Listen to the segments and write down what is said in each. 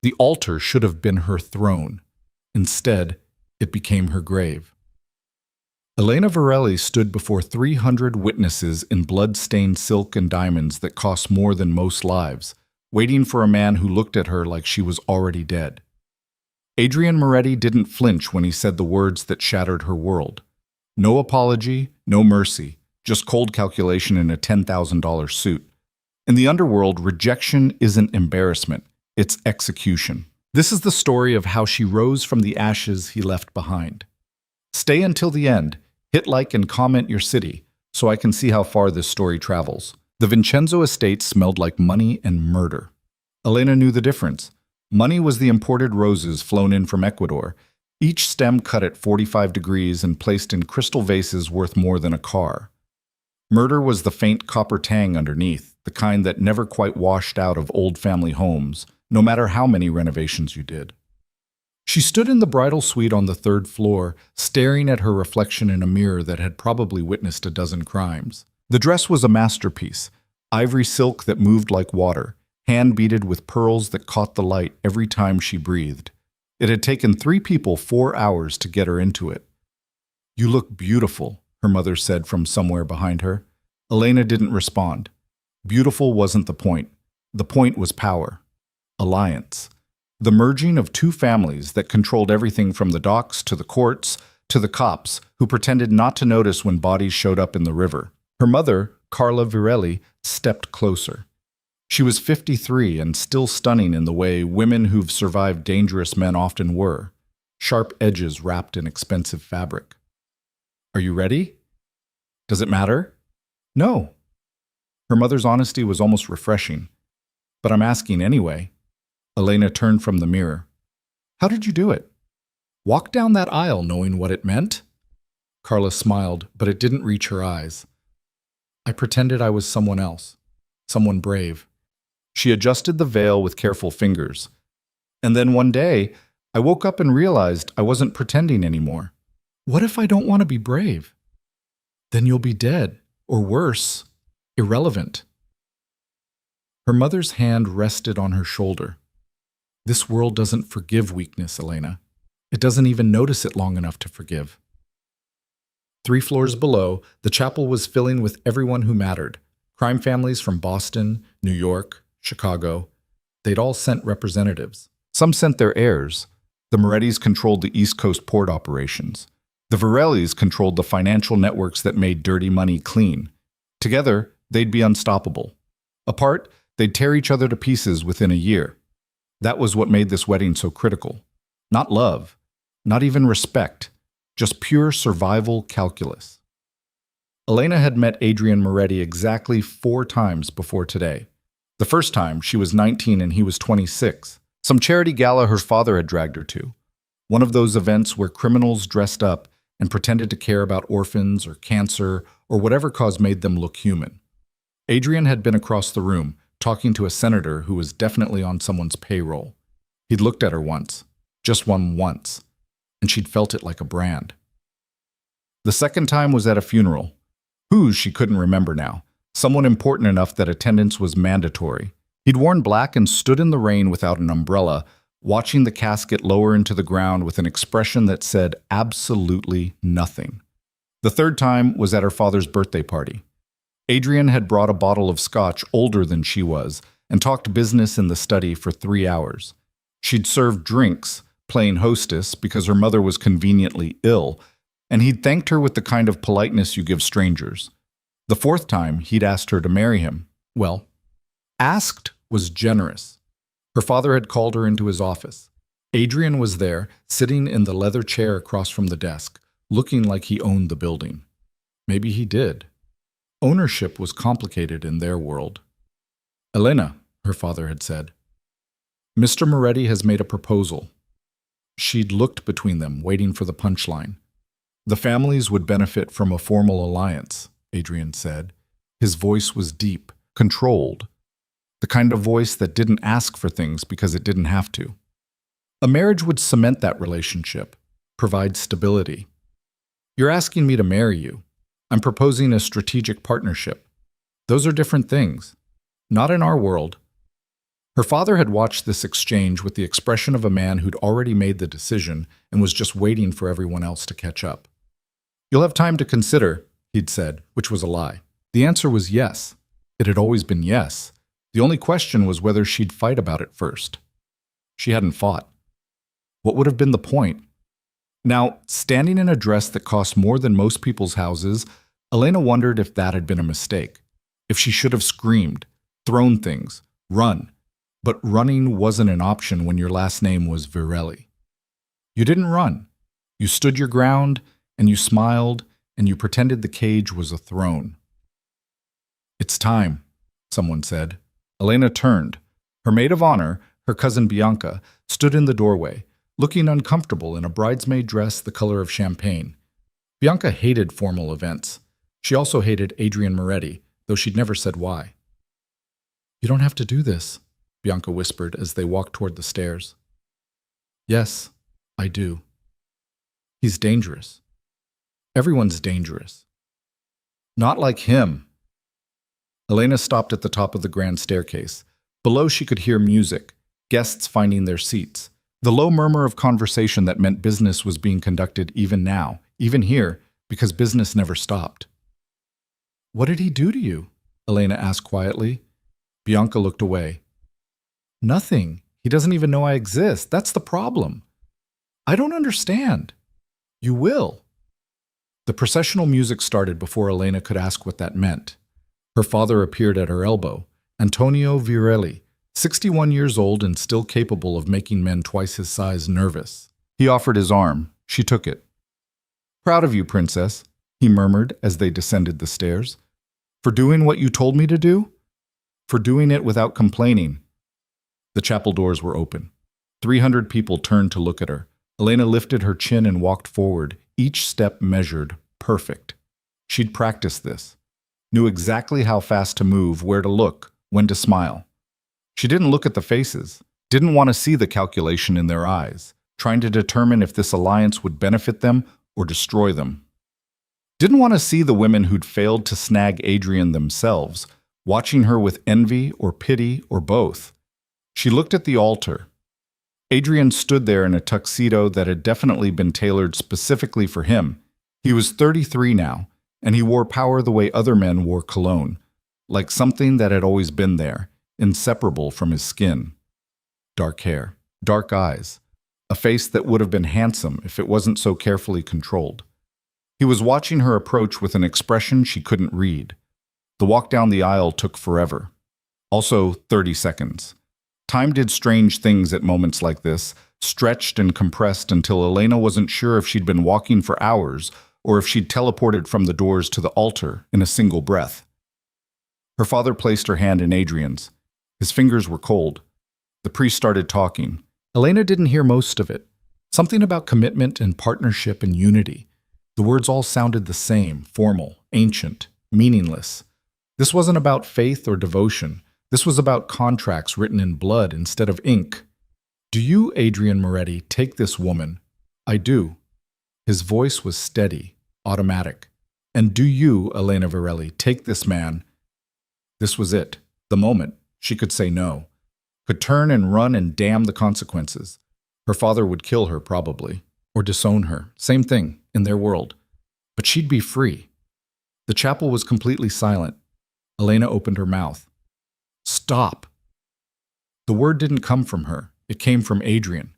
The altar should have been her throne. Instead, it became her grave. Elena Varelli stood before 300 witnesses in blood-stained silk and diamonds that cost more than most lives, waiting for a man who looked at her like she was already dead. Adrian Moretti didn't flinch when he said the words that shattered her world. No apology, no mercy, just cold calculation in a $10,000 suit. In the underworld, rejection isn't embarrassment, it's execution. This is the story of how she rose from the ashes he left behind. Stay until the end, hit like and comment your city, so I can see how far this story travels. The Vincenzo estate smelled like money and murder. Elena knew the difference. Money was the imported roses flown in from Ecuador, each stem cut at 45 degrees and placed in crystal vases worth more than a car. Murder was the faint copper tang underneath, the kind that never quite washed out of old family homes, no matter how many renovations you did. She stood in the bridal suite on the 3rd floor, staring at her reflection in a mirror that had probably witnessed a dozen crimes. The dress was a masterpiece, ivory silk that moved like water, hand-beaded with pearls that caught the light every time she breathed. It had taken 3 people 4 hours to get her into it. "You look beautiful," her mother said from somewhere behind her. Elena didn't respond. Beautiful wasn't the point. The point was power. Alliance. The merging of 2 families that controlled everything from the docks to the courts to the cops who pretended not to notice when bodies showed up in the river. Her mother, Carla Virelli, stepped closer. She was 53 and still stunning in the way women who've survived dangerous men often were, sharp edges wrapped in expensive fabric. "Are you ready? Does it matter?" "No." Her mother's honesty was almost refreshing. "But I'm asking anyway." Elena turned from the mirror. "How did you do it? Walk down that aisle knowing what it meant?" Carla smiled, but it didn't reach her eyes. "I pretended I was someone else, someone brave." She adjusted the veil with careful fingers. "And then one day, I woke up and realized I wasn't pretending anymore. What if I don't want to be brave? Then you'll be dead, or worse, irrelevant." Her mother's hand rested on her shoulder. "This world doesn't forgive weakness, Elena. It doesn't even notice it long enough to forgive." 3 floors below, the chapel was filling with everyone who mattered. Crime families from Boston, New York, Chicago. They'd all sent representatives. Some sent their heirs. The Morettis controlled the East Coast port operations. The Virellis controlled the financial networks that made dirty money clean. Together, they'd be unstoppable. Apart, they'd tear each other to pieces within a year. That was what made this wedding so critical. Not love, not even respect, just pure survival calculus. Elena had met Adrian Moretti exactly 4 times before today. The first time, she was 19 and he was 26. Some charity gala her father had dragged her to. One of those events where criminals dressed up and pretended to care about orphans or cancer or whatever cause made them look human. Adrian had been across the room, talking to a senator who was definitely on someone's payroll. He'd looked at her once, just once, and she'd felt it like a brand. The second time was at a funeral. Whose she couldn't remember now. Someone important enough that attendance was mandatory. He'd worn black and stood in the rain without an umbrella, watching the casket lower into the ground with an expression that said absolutely nothing. The third time was at her father's birthday party. Adrian had brought a bottle of scotch older than she was and talked business in the study for 3 hours. She'd served drinks, playing hostess because her mother was conveniently ill, and he'd thanked her with the kind of politeness you give strangers. The 4th time, he'd asked her to marry him. Well, asked was generous. Her father had called her into his office. Adrian was there, sitting in the leather chair across from the desk, looking like he owned the building. Maybe he did. Ownership was complicated in their world. "Elena," her father had said, "Mr. Moretti has made a proposal." She'd looked between them, waiting for the punchline. "The families would benefit from a formal alliance," Adrian said. His voice was deep, controlled, the kind of voice that didn't ask for things because it didn't have to. A marriage would cement that relationship, provide stability. "You're asking me to marry you. I'm proposing a strategic partnership. Those are different things. Not in our world." Her father had watched this exchange with the expression of a man who'd already made the decision and was just waiting for everyone else to catch up. "You'll have time to consider," he'd said, which was a lie. The answer was yes. It had always been yes. The only question was whether she'd fight about it first. She hadn't fought. What would have been the point? Now, standing in a dress that cost more than most people's houses, Elena wondered if that had been a mistake. If she should have screamed, thrown things, run. But running wasn't an option when your last name was Virelli. You didn't run. You stood your ground, and you smiled, and you pretended the cage was a throne. "It's time," someone said. Elena turned. Her maid of honor, her cousin Bianca, stood in the doorway, looking uncomfortable in a bridesmaid dress the color of champagne. Bianca hated formal events. She also hated Adrian Moretti, though she'd never said why. "You don't have to do this," Bianca whispered as they walked toward the stairs. "Yes, I do. He's dangerous. Everyone's dangerous. Not like him." Elena stopped at the top of the grand staircase. Below she could hear music, guests finding their seats, the low murmur of conversation that meant business was being conducted even now, even here, because business never stopped. "What did he do to you?" Elena asked quietly. Bianca looked away. "Nothing. He doesn't even know I exist. That's the problem. I don't understand." "You will." The processional music started before Elena could ask what that meant. Her father appeared at her elbow, Antonio Virelli, 61 years old and still capable of making men twice his size nervous. He offered his arm. She took it. "Proud of you, princess," he murmured as they descended the stairs. "For doing what you told me to do? For doing it without complaining." The chapel doors were open. 300 people turned to look at her. Elena lifted her chin and walked forward, each step measured, perfect. She'd practiced this. Knew exactly how fast to move, where to look, when to smile. She didn't look at the faces, didn't want to see the calculation in their eyes, trying to determine if this alliance would benefit them or destroy them. Didn't want to see the women who'd failed to snag Adrian themselves, watching her with envy or pity or both. She looked at the altar. Adrian stood there in a tuxedo that had definitely been tailored specifically for him. He was 33 now, and he wore power the way other men wore cologne, like something that had always been there, inseparable from his skin. Dark hair, dark eyes, a face that would have been handsome if it wasn't so carefully controlled. He was watching her approach with an expression she couldn't read. The walk down the aisle took forever. Also 30 seconds. Time did strange things at moments like this, stretched and compressed until Elena wasn't sure if she'd been walking for hours or if she'd teleported from the doors to the altar in a single breath. Her father placed her hand in Adrian's. His fingers were cold. The priest started talking. Elena didn't hear most of it. Something about commitment and partnership and unity. The words all sounded the same, formal, ancient, meaningless. This wasn't about faith or devotion. This was about contracts written in blood instead of ink. "Do you, Adrian Moretti, take this woman?" "I do." His voice was steady, automatic. "And do you, Elena Virelli, take this man?" This was it, the moment. She could say no. Could turn and run and damn the consequences. Her father would kill her, probably. Or disown her. Same thing, in their world. But she'd be free. The chapel was completely silent. Elena opened her mouth. "Stop." The word didn't come from her. It came from Adrian.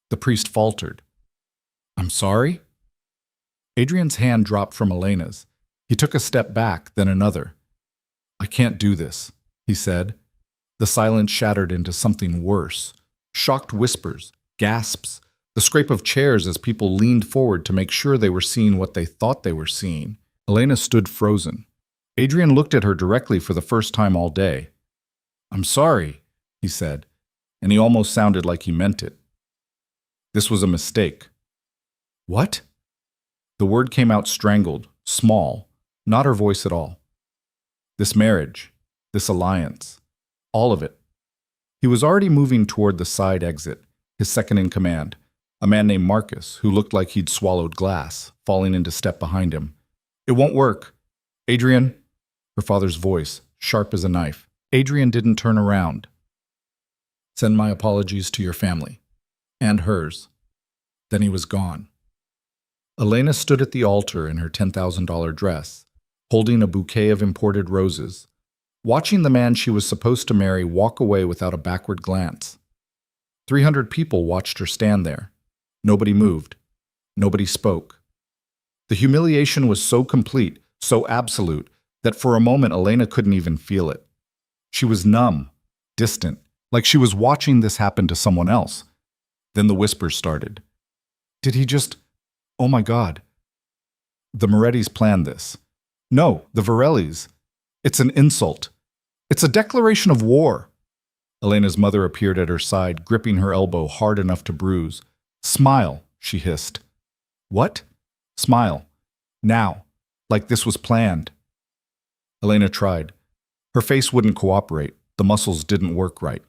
The priest faltered. "I'm sorry?" Adrian's hand dropped from Elena's. He took a step back, then another. "I can't do this," he said. The silence shattered into something worse. Shocked whispers, gasps, the scrape of chairs as people leaned forward to make sure they were seeing what they thought they were seeing. Elena stood frozen. Adrian looked at her directly for the first time all day. "I'm sorry," he said, and he almost sounded like he meant it. This was a mistake. "What?" The word came out strangled, small, not her voice at all. "This marriage, this alliance, all of it." He was already moving toward the side exit, his second in command, a man named Marcus, who looked like he'd swallowed glass, falling into step behind him. "It won't work. Adrian," her father's voice, sharp as a knife. Adrian didn't turn around. Send my apologies to your family. And hers. Then he was gone. Elena stood at the altar in her $10,000 dress, holding a bouquet of imported roses, watching the man she was supposed to marry walk away without a backward glance. 300 people watched her stand there. Nobody moved. Nobody spoke. The humiliation was so complete, so absolute, that for a moment Elena couldn't even feel it. She was numb, distant, like she was watching this happen to someone else. Then the whispers started. Did he just... Oh my God. The Morettis planned this. No, the Varellis. It's an insult. It's a declaration of war. Elena's mother appeared at her side, gripping her elbow hard enough to bruise. Smile, she hissed. What? Smile. Now. Like this was planned. Elena tried. Her face wouldn't cooperate. The muscles didn't work right.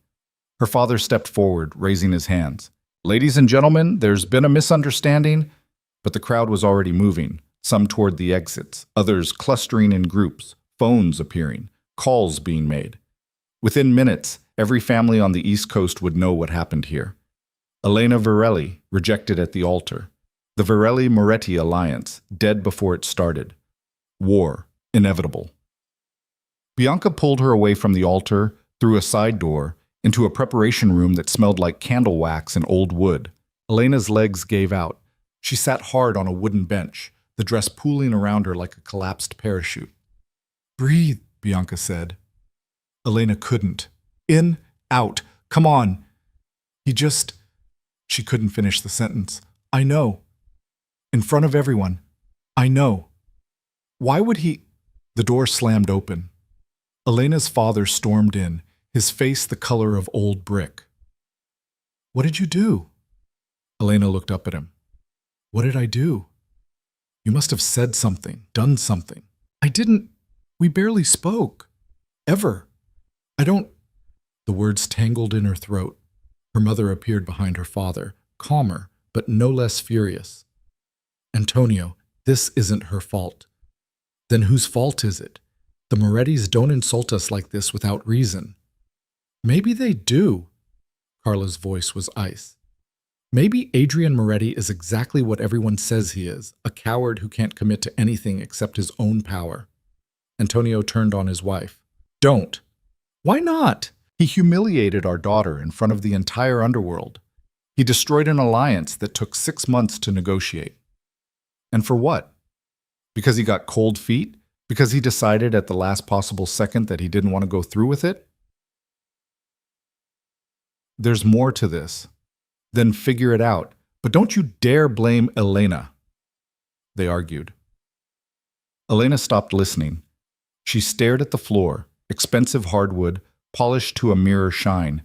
Her father stepped forward, raising his hands. Ladies and gentlemen, there's been a misunderstanding. But the crowd was already moving, some toward the exits, others clustering in groups, phones appearing, calls being made. Within minutes, every family on the East Coast would know what happened here. Elena Varelli, rejected at the altar. The Varelli-Moretti alliance, dead before it started. War, inevitable. Bianca pulled her away from the altar, through a side door, into a preparation room that smelled like candle wax and old wood. Elena's legs gave out. She sat hard on a wooden bench, the dress pooling around her like a collapsed parachute. Breathe, Bianca said. Elena couldn't. In, out, come on. She couldn't finish the sentence. I know. In front of everyone. I know. Why would he... The door slammed open. Elena's father stormed in, his face the color of old brick. What did you do? Elena looked up at him. What did I do? You must have said something, done something. I didn't. We barely spoke. Ever. I don't... The words tangled in her throat. Her mother appeared behind her father, calmer, but no less furious. Antonio, this isn't her fault. Then whose fault is it? The Morettis don't insult us like this without reason. Maybe they do. Carla's voice was ice. Maybe Adrian Moretti is exactly what everyone says he is, a coward who can't commit to anything except his own power. Antonio turned on his wife. Don't. Why not? He humiliated our daughter in front of the entire underworld. He destroyed an alliance that took 6 months to negotiate. And for what? Because he got cold feet? Because he decided at the last possible second that he didn't want to go through with it? There's more to this. Then figure it out. But don't you dare blame Elena. They argued. Elena stopped listening. She stared at the floor, expensive hardwood, polished to a mirror shine,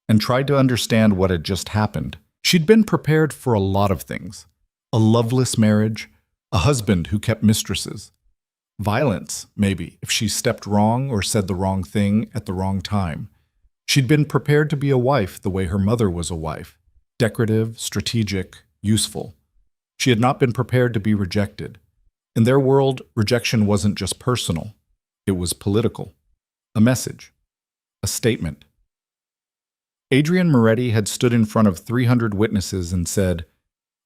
and tried to understand what had just happened. She'd been prepared for a lot of things. A loveless marriage, a husband who kept mistresses. Violence, maybe, if she stepped wrong or said the wrong thing at the wrong time. She'd been prepared to be a wife the way her mother was a wife. Decorative, strategic, useful. She had not been prepared to be rejected. In their world, rejection wasn't just personal. It was political. A message. A statement. Adrian Moretti had stood in front of 300 witnesses and said,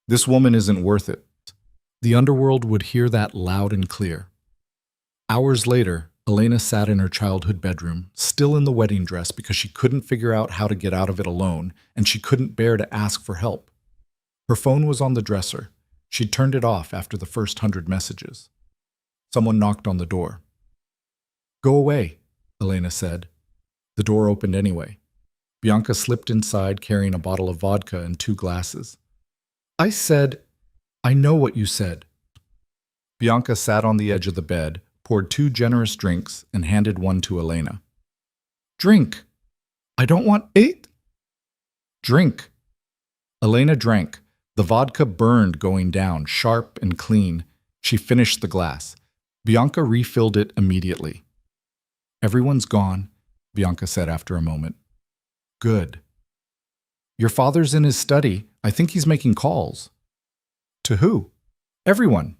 "This woman isn't worth it." The underworld would hear that loud and clear. Hours later, Elena sat in her childhood bedroom, still in the wedding dress because she couldn't figure out how to get out of it alone, and she couldn't bear to ask for help. Her phone was on the dresser. She'd turned it off after the first 100 messages. Someone knocked on the door. "Go away," Elena said. The door opened anyway. Bianca slipped inside carrying a bottle of vodka and 2 glasses. "I said, I know what you said." Bianca sat on the edge of the bed, poured 2 generous drinks, and handed one to Elena. "Drink." "I don't want 8." "Drink." Elena drank. The vodka burned going down, sharp and clean. She finished the glass. Bianca refilled it immediately. "Everyone's gone," Bianca said after a moment. "Good." "Your father's in his study. I think he's making calls." "To who?" "Everyone.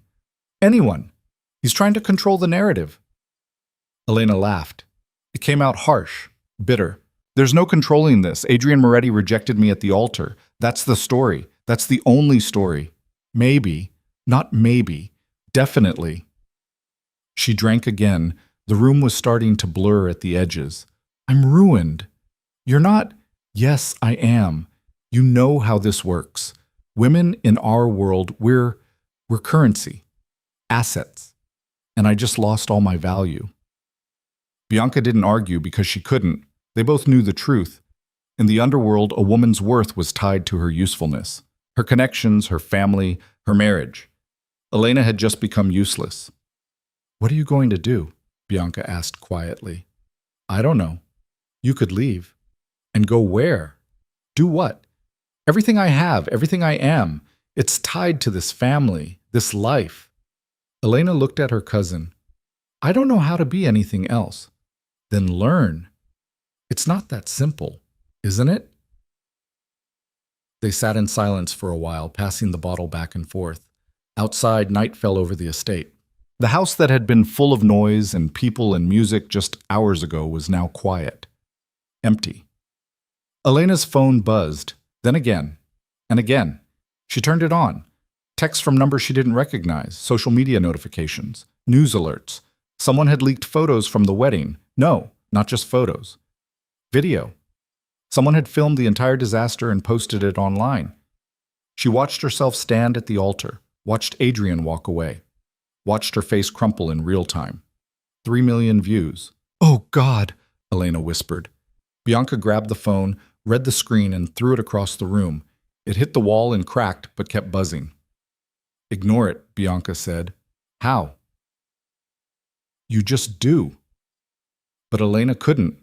Anyone. He's trying to control the narrative." Elena laughed. It came out harsh, bitter. There's no controlling this. Adrian Moretti rejected me at the altar. That's the story. That's the only story. Maybe, not maybe, definitely. She drank again. The room was starting to blur at the edges. I'm ruined. You're not. Yes, I am. You know how this works. Women in our world, we're currency, assets. And I just lost all my value. Bianca didn't argue because she couldn't. They both knew the truth. In the underworld, a woman's worth was tied to her usefulness, her connections, her family, her marriage. Elena had just become useless. What are you going to do? Bianca asked quietly. I don't know. You could leave. And go where? Do what? Everything I have, everything I am, it's tied to this family, this life. Elena looked at her cousin. I don't know how to be anything else. Then learn. It's not that simple, isn't it? They sat in silence for a while, passing the bottle back and forth. Outside, night fell over the estate. The house that had been full of noise and people and music just hours ago was now quiet, empty. Elena's phone buzzed, then again, and again. She turned it on. Texts from numbers she didn't recognize, social media notifications, news alerts. Someone had leaked photos from the wedding. No, not just photos. Video. Someone had filmed the entire disaster and posted it online. She watched herself stand at the altar, watched Adrian walk away, watched her face crumple in real time. 3 million views. Oh, God, Elena whispered. Bianca grabbed the phone, read the screen, and threw it across the room. It hit the wall and cracked, but kept buzzing. Ignore it, Bianca said. How? You just do. But Elena couldn't,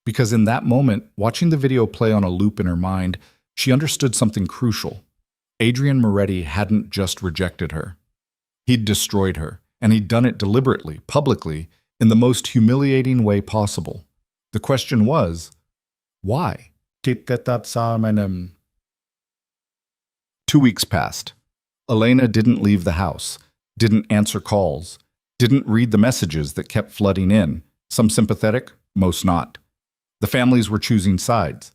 because in that moment, watching the video play on a loop in her mind, she understood something crucial. Adrian Moretti hadn't just rejected her. He'd destroyed her, and he'd done it deliberately, publicly, in the most humiliating way possible. The question was, why? 2 weeks passed. Elena didn't leave the house, didn't answer calls, didn't read the messages that kept flooding in, some sympathetic, most not. The families were choosing sides.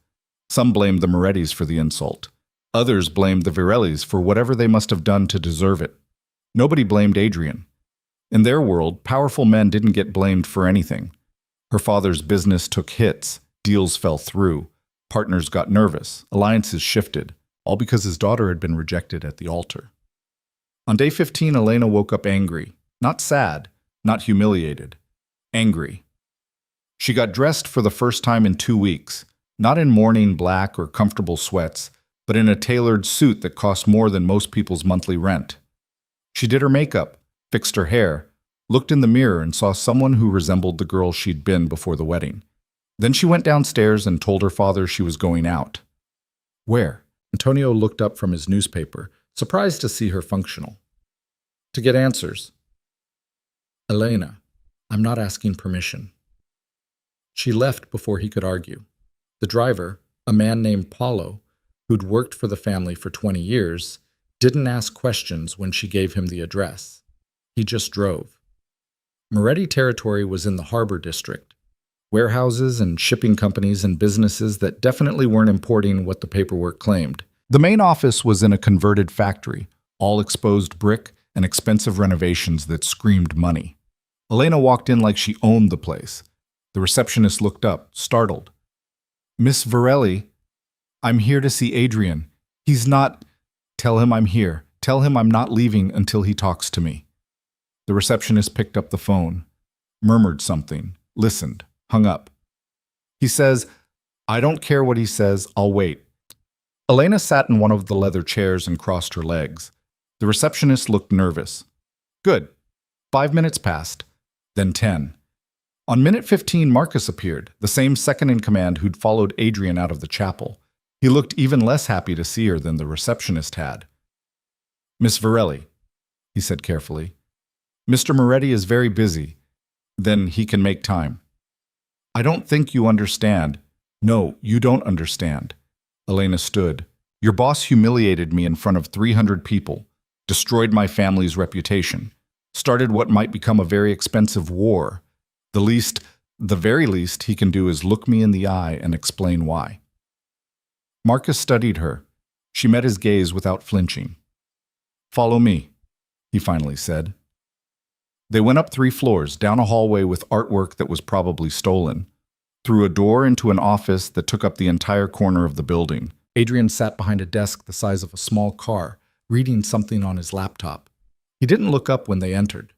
Some blamed the Morettis for the insult. Others blamed the Virellis for whatever they must have done to deserve it. Nobody blamed Adrian. In their world, powerful men didn't get blamed for anything. Her father's business took hits, deals fell through, partners got nervous, alliances shifted, all because his daughter had been rejected at the altar. On day 15, Elena woke up angry, not sad, not humiliated, angry. She got dressed for the first time in 2 weeks, not in morning black or comfortable sweats, but in a tailored suit that cost more than most people's monthly rent. She did her makeup, fixed her hair, looked in the mirror and saw someone who resembled the girl she'd been before the wedding. Then she went downstairs and told her father she was going out. Where? Antonio looked up from his newspaper, surprised to see her functional. To get answers. Elena, I'm not asking permission. She left before he could argue. The driver, a man named Paulo, who'd worked for the family for 20 years, didn't ask questions when she gave him the address. He just drove. Moretti territory was in the harbor district. Warehouses and shipping companies and businesses that definitely weren't importing what the paperwork claimed. The main office was in a converted factory, all exposed brick and expensive renovations that screamed money. Elena walked in like she owned the place. The receptionist looked up, startled. Miss Virelli, I'm here to see Adrian. He's not... Tell him I'm here. Tell him I'm not leaving until he talks to me. The receptionist picked up the phone, murmured something, listened, hung up. He says, I don't care what he says, I'll wait. Elena sat in one of the leather chairs and crossed her legs. The receptionist looked nervous. Good. 5 minutes passed, then 10. On minute 15, Marcus appeared, the same second-in-command who'd followed Adrian out of the chapel. He looked even less happy to see her than the receptionist had. Miss Virelli, he said carefully, Mr. Moretti is very busy. Then he can make time. I don't think you understand. No, you don't understand. Elena stood. Your boss humiliated me in front of 300 people, destroyed my family's reputation, started what might become a very expensive war. The least The very least he can do is look me in the eye and explain why. Marcus studied her. She met his gaze without flinching. "Follow me," he finally said. They went up 3 floors, down a hallway with artwork that was probably stolen, through a door into an office that took up the entire corner of the building. Adrian sat behind a desk the size of a small car, reading something on his laptop. He didn't look up when they entered.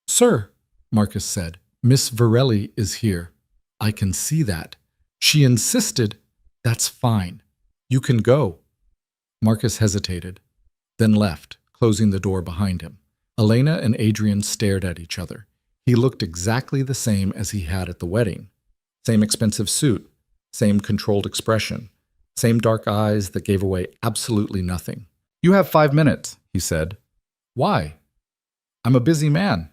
"Sir," Marcus said, "Miss Varelli is here. I can see that. She insisted." "That's fine. You can go." Marcus hesitated, then left, closing the door behind him. Elena and Adrian stared at each other. He looked exactly the same as he had at the wedding. Same expensive suit, same controlled expression, same dark eyes that gave away absolutely nothing. "You have 5 minutes," he said. "Why?" "I'm a busy man."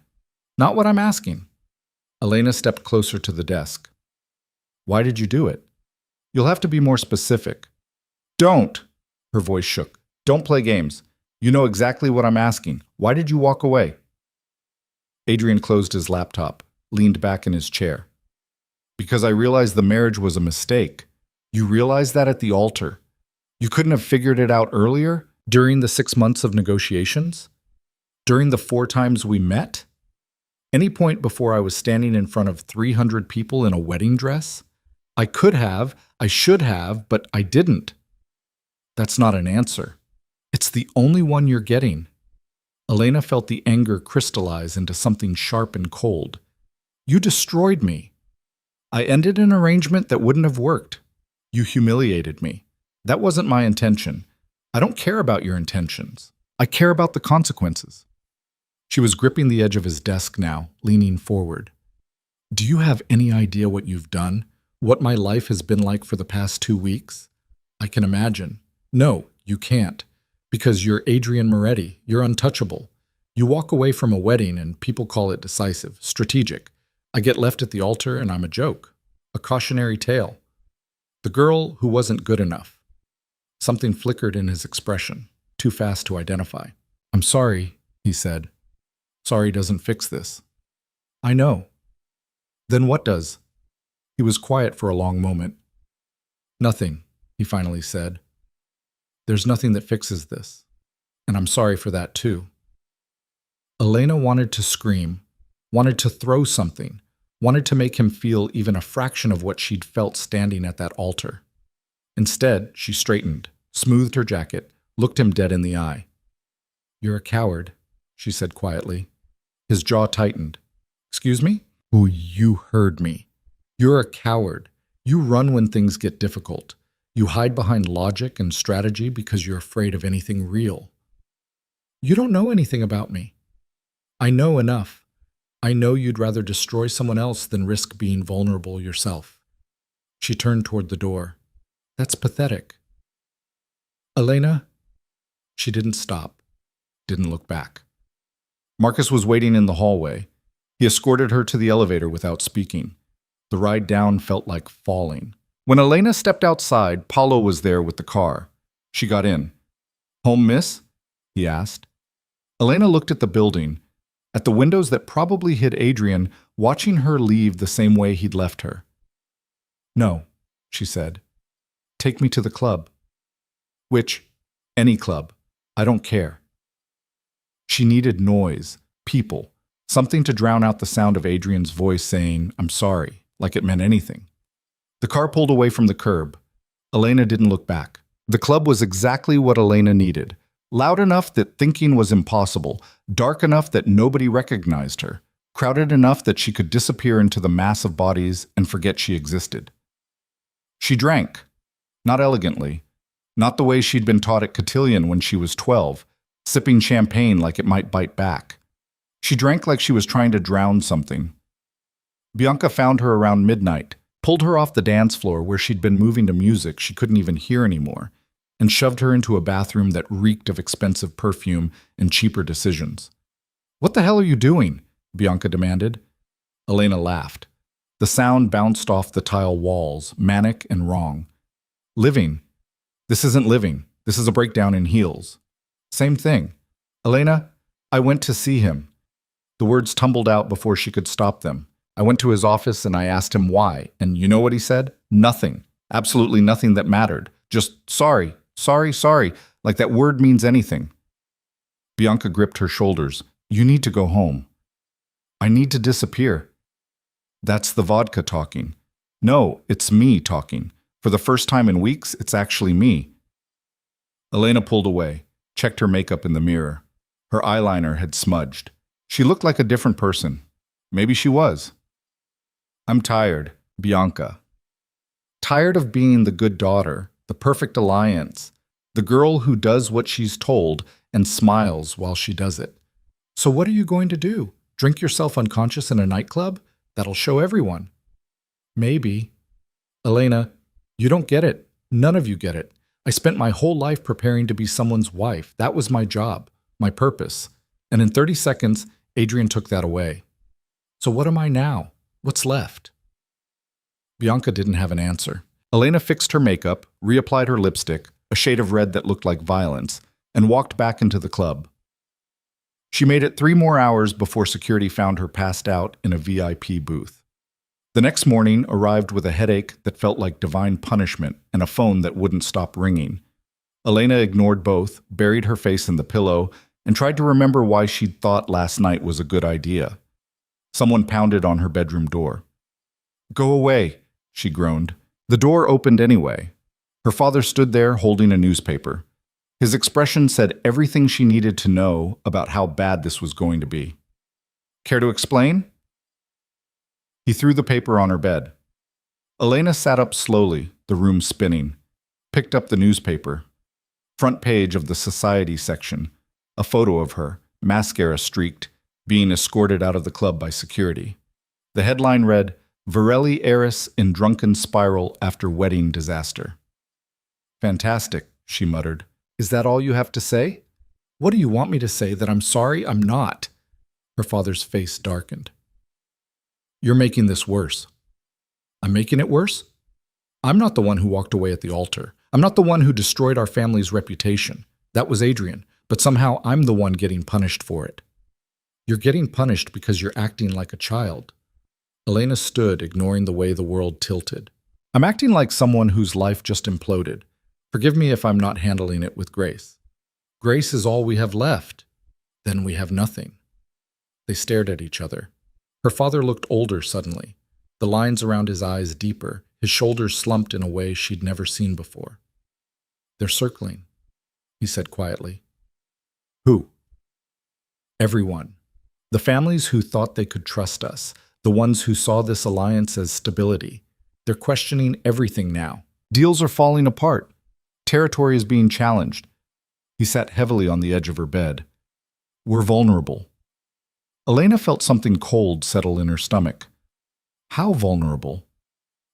"Not what I'm asking." Elena stepped closer to the desk. "Why did you do it?" "You'll have to be more specific." "Don't!" Her voice shook. "Don't play games. You know exactly what I'm asking. Why did you walk away?" Adrian closed his laptop, leaned back in his chair. "Because I realized the marriage was a mistake. You realized that at the altar. You couldn't have figured it out earlier, during the 6 months of negotiations? During the 4 times we met? Any point before I was standing in front of 300 people in a wedding dress? I could have, I should have, but I didn't." "That's not an answer. It's the only one you're getting." Elena felt the anger crystallize into something sharp and cold. "You destroyed me. I ended an arrangement that wouldn't have worked. You humiliated me. That wasn't my intention. I don't care about your intentions. I care about the consequences." She was gripping the edge of his desk now, leaning forward. "Do you have any idea what you've done? What my life has been like for the past 2 weeks? I can imagine. No, you can't. Because you're Adrian Moretti. You're untouchable. You walk away from a wedding and people call it decisive, strategic. I get left at the altar and I'm a joke. A cautionary tale. The girl who wasn't good enough." Something flickered in his expression, too fast to identify. "I'm sorry," he said. "Sorry doesn't fix this." "I know." "Then what does?" He was quiet for a long moment. "Nothing," he finally said. "There's nothing that fixes this. And I'm sorry for that too." Elena wanted to scream, wanted to throw something, wanted to make him feel even a fraction of what she'd felt standing at that altar. Instead, she straightened, smoothed her jacket, looked him dead in the eye. "You're a coward," she said quietly. His jaw tightened. "Excuse me?" "Oh, you heard me. You're a coward. You run when things get difficult. You hide behind logic and strategy because you're afraid of anything real." "You don't know anything about me." "I know enough. I know you'd rather destroy someone else than risk being vulnerable yourself." She turned toward the door. "That's pathetic." "Elena?" She didn't stop, didn't look back. Marcus was waiting in the hallway. He escorted her to the elevator without speaking. The ride down felt like falling. When Elena stepped outside, Paulo was there with the car. She got in. "Home, miss?" he asked. Elena looked at the building, at the windows that probably hid Adrian, watching her leave the same way he'd left her. "No," she said. "Take me to the club." "Which? Any club. I don't care." She needed noise, people, something to drown out the sound of Adrian's voice saying, "I'm sorry," like it meant anything. The car pulled away from the curb. Elena didn't look back. The club was exactly what Elena needed. Loud enough that thinking was impossible, dark enough that nobody recognized her, crowded enough that she could disappear into the mass of bodies and forget she existed. She drank. Not elegantly. Not the way she'd been taught at Cotillion when she was 12, sipping champagne like it might bite back. She drank like she was trying to drown something. Bianca found her around midnight, pulled her off the dance floor where she'd been moving to music she couldn't even hear anymore, and shoved her into a bathroom that reeked of expensive perfume and cheaper decisions. "What the hell are you doing?" Bianca demanded. Elena laughed. The sound bounced off the tile walls, manic and wrong. "Living. This isn't living. This is a breakdown in heels." "Same thing." "Elena, I went to see him." The words tumbled out before she could stop them. I went to his office and I asked him why, and you know what he said? Nothing. Absolutely nothing that mattered. Just sorry, sorry, sorry, like that word means anything. Bianca gripped her shoulders. You need to go home. I need to disappear. That's the vodka talking. No, it's me talking. For the first time in weeks, it's actually me. Elena pulled away, checked her makeup in the mirror. Her eyeliner had smudged. She looked like a different person. Maybe she was. I'm tired, Bianca. Tired of being the good daughter, the perfect alliance, the girl who does what she's told and smiles while she does it. So what are you going to do? Drink yourself unconscious in a nightclub? That'll show everyone. Maybe. Elena, you don't get it. None of you get it. I spent my whole life preparing to be someone's wife. That was my job, my purpose. And in 30 seconds, Adrian took that away. So what am I now? What's left? Bianca didn't have an answer. Elena fixed her makeup, reapplied her lipstick, a shade of red that looked like violence, and walked back into the club. She made it 3 more hours before security found her passed out in a VIP booth. The next morning arrived with a headache that felt like divine punishment and a phone that wouldn't stop ringing. Elena ignored both, buried her face in the pillow, and tried to remember why she'd thought last night was a good idea. Someone pounded on her bedroom door. Go away, she groaned. The door opened anyway. Her father stood there holding a newspaper. His expression said everything she needed to know about how bad this was going to be. Care to explain? He threw the paper on her bed. Elena sat up slowly, the room spinning, picked up the newspaper. Front page of the society section, a photo of her, mascara streaked, being escorted out of the club by security. The headline read, Varelli heiress in drunken spiral after wedding disaster. Fantastic, she muttered. Is that all you have to say? What do you want me to say, that I'm sorry? I'm not. Her father's face darkened. You're making this worse. I'm making it worse? I'm not the one who walked away at the altar. I'm not the one who destroyed our family's reputation. That was Adrian, but somehow I'm the one getting punished for it. You're getting punished because you're acting like a child. Elena stood, ignoring the way the world tilted. I'm acting like someone whose life just imploded. Forgive me if I'm not handling it with grace. Grace is all we have left. Then we have nothing. They stared at each other. Her father looked older suddenly, the lines around his eyes deeper, his shoulders slumped in a way she'd never seen before. They're circling, he said quietly. Who? Everyone. The families who thought they could trust us, the ones who saw this alliance as stability. They're questioning everything now. Deals are falling apart. Territory is being challenged. He sat heavily on the edge of her bed. We're vulnerable. Elena felt something cold settle in her stomach. How vulnerable?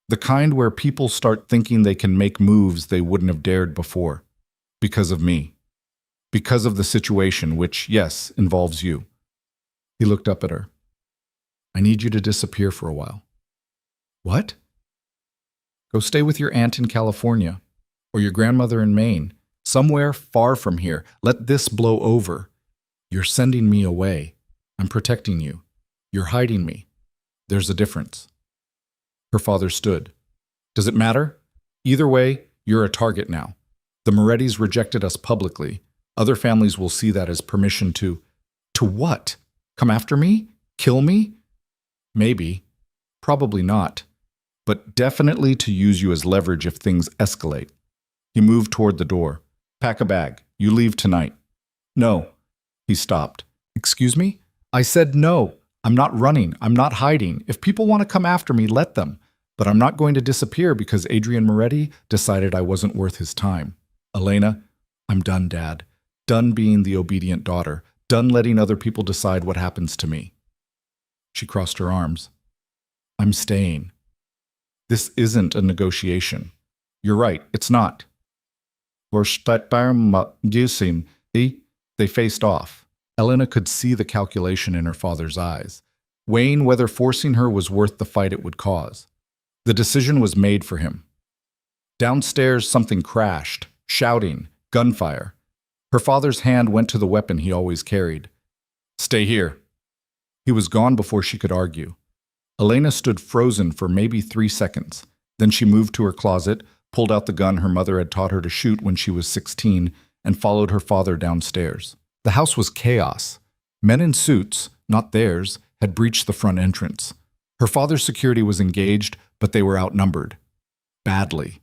The kind where people start thinking they can make moves they wouldn't have dared before. Because of me. Because of the situation, which, yes, involves you. He looked up at her. I need you to disappear for a while. What? Go stay with your aunt in California. Or your grandmother in Maine. Somewhere far from here. Let this blow over. You're sending me away. I'm protecting you. You're hiding me. There's a difference. Her father stood. Does it matter? Either way, you're a target now. The Morettis rejected us publicly. Other families will see that as permission to what? Come after me? Kill me? Maybe. Probably not. But definitely to use you as leverage if things escalate. He moved toward the door. Pack a bag. You leave tonight. No. He stopped. Excuse me? I said no. I'm not running. I'm not hiding. If people want to come after me, let them. But I'm not going to disappear because Adrian Moretti decided I wasn't worth his time. Elena, I'm done, Dad. Done being the obedient daughter. Done letting other people decide what happens to me. She crossed her arms. I'm staying. This isn't a negotiation. You're right, it's not. They faced off. Elena could see the calculation in her father's eyes, weighing whether forcing her was worth the fight it would cause. The decision was made for him. Downstairs, something crashed, shouting, gunfire. Her father's hand went to the weapon he always carried. Stay here. He was gone before she could argue. Elena stood frozen for maybe 3 seconds. Then she moved to her closet, pulled out the gun her mother had taught her to shoot when she was 16, and followed her father downstairs. The house was chaos. Men in suits, not theirs, had breached the front entrance. Her father's security was engaged, but they were outnumbered. Badly.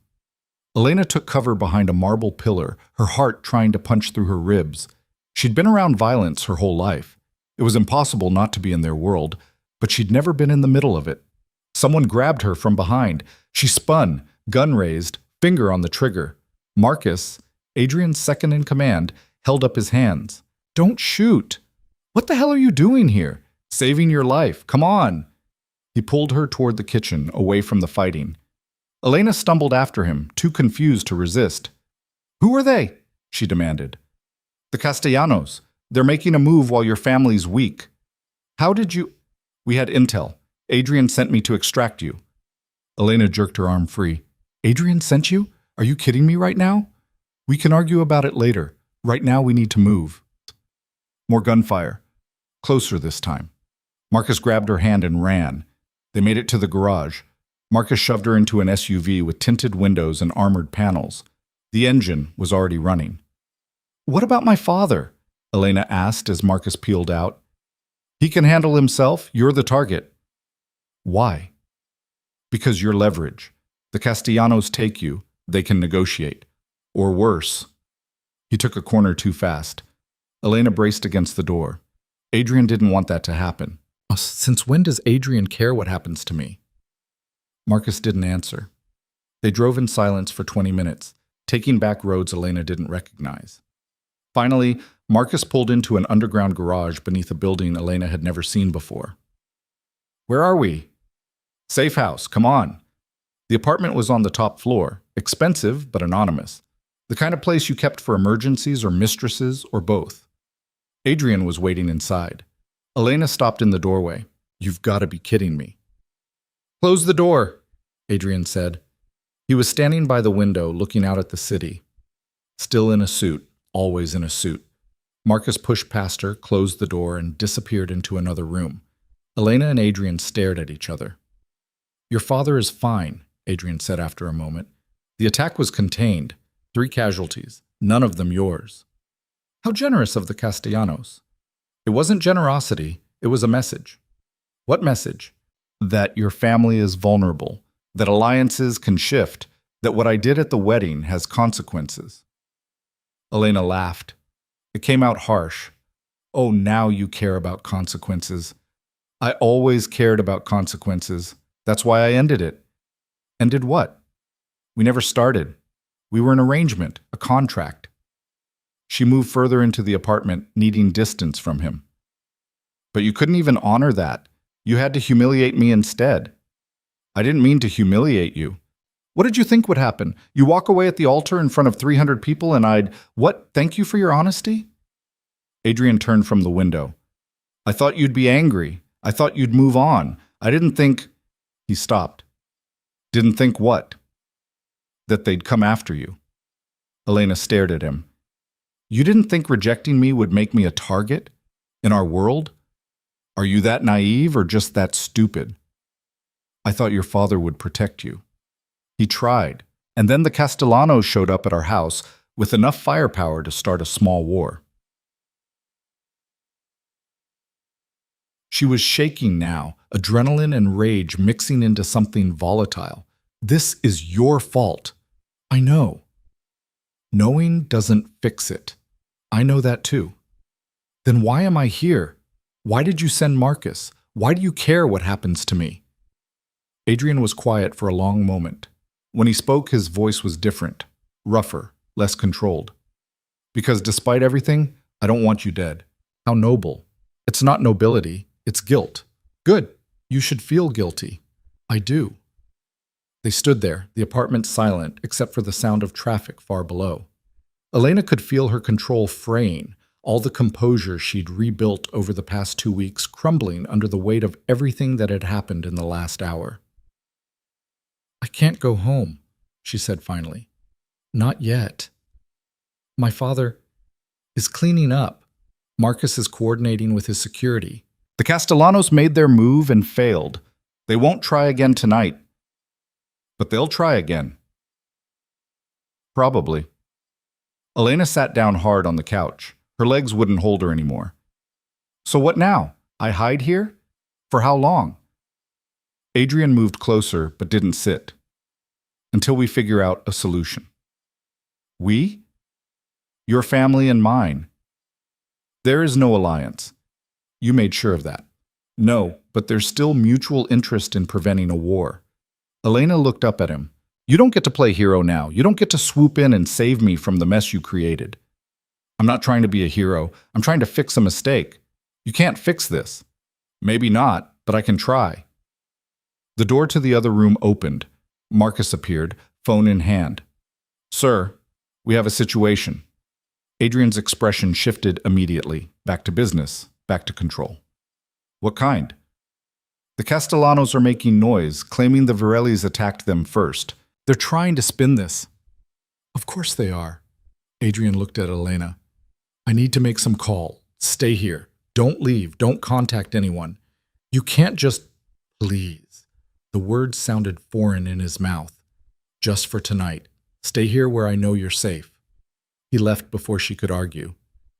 Elena took cover behind a marble pillar, her heart trying to punch through her ribs. She'd been around violence her whole life. It was impossible not to be in their world, but she'd never been in the middle of it. Someone grabbed her from behind. She spun, gun raised, finger on the trigger. Marcus, Adrian's second in command, held up his hands. "Don't shoot! What the hell are you doing here? Saving your life. Come on!" He pulled her toward the kitchen, away from the fighting. Elena stumbled after him, too confused to resist. "Who are they?" she demanded. "The Castellanos. They're making a move while your family's weak." "How did you—" "We had intel. Adrian sent me to extract you." Elena jerked her arm free. "Adrian sent you? Are you kidding me right now? We can argue about it later. Right now we need to move." More gunfire. Closer this time. Marcus grabbed her hand and ran. They made it to the garage. Marcus shoved her into an SUV with tinted windows and armored panels. The engine was already running. "What about my father?" Elena asked as Marcus peeled out. "He can handle himself. You're the target." "Why?" "Because you're leverage. The Castellanos take you. They can negotiate. Or worse." He took a corner too fast. Elena braced against the door. Adrian didn't want that to happen. "Since when does Adrian care what happens to me?" Marcus didn't answer. They drove in silence for 20 minutes, taking back roads Elena didn't recognize. Finally, Marcus pulled into an underground garage beneath a building Elena had never seen before. "Where are we?" "Safe house, come on." The apartment was on the top floor, expensive but anonymous. The kind of place you kept for emergencies or mistresses or both. Adrian was waiting inside. Elena stopped in the doorway. "You've got to be kidding me." "Close the door," Adrian said. He was standing by the window looking out at the city. Still in a suit, always in a suit. Marcus pushed past her, closed the door, and disappeared into another room. Elena and Adrian stared at each other. "Your father is fine," Adrian said after a moment. "The attack was contained. 3 casualties, none of them yours." "How generous of the Castellanos." "It wasn't generosity, it was a message." "What message?" "That your family is vulnerable, that alliances can shift, that what I did at the wedding has consequences." Elena laughed. It came out harsh. "Oh, now you care about consequences." "I always cared about consequences. That's why I ended it." "Ended what?" "We never started. We were an arrangement, a contract." She moved further into the apartment, needing distance from him. "But you couldn't even honor that. You had to humiliate me instead." "I didn't mean to humiliate you." "What did you think would happen? You walk away at the altar in front of 300 people and I'd, what, thank you for your honesty?" Adrian turned from the window. "I thought you'd be angry. I thought you'd move on. I didn't think—" He stopped. "Didn't think what?" "That they'd come after you." Elena stared at him. "You didn't think rejecting me would make me a target? In our world? Are you that naive or just that stupid?" "I thought your father would protect you." "He tried. And then the Castellanos showed up at our house with enough firepower to start a small war." She was shaking now, adrenaline and rage mixing into something volatile. "This is your fault." "I know." "Knowing doesn't fix it." "I know that too." "Then why am I here? Why did you send Marcus? Why do you care what happens to me?" Adrian was quiet for a long moment. When he spoke, his voice was different, rougher, less controlled. "Because despite everything, I don't want you dead." "How noble." "It's not nobility, it's guilt." "Good. You should feel guilty." "I do." They stood there, the apartment silent, except for the sound of traffic far below. Elena could feel her control fraying, all the composure she'd rebuilt over the past 2 weeks crumbling under the weight of everything that had happened in the last hour. "I can't go home," she said finally. "Not yet. My father is cleaning up. Marcus is coordinating with his security. The Castellanos made their move and failed. They won't try again tonight, but they'll try again. Probably. Elena sat down hard on the couch. Her legs wouldn't hold her anymore. So what now? I hide here? For how long? Adrian moved closer, but didn't sit. Until we figure out a solution. We? Your family and mine. There is no alliance. You made sure of that. No, but there's still mutual interest in preventing a war. Elena looked up at him. You don't get to play hero now. You don't get to swoop in and save me from the mess you created. I'm not trying to be a hero. I'm trying to fix a mistake. You can't fix this. Maybe not, but I can try. The door to the other room opened. Marcus appeared, phone in hand. Sir, we have a situation. Adrian's expression shifted immediately. Back to business, back to control. What kind? The Castellanos are making noise, claiming the Varellis attacked them first. They're trying to spin this. Of course they are. Adrian looked at Elena. I need to make some call. Stay here. Don't leave. Don't contact anyone. You can't just... Please. The words sounded foreign in his mouth. Just for tonight. Stay here where I know you're safe. He left before she could argue.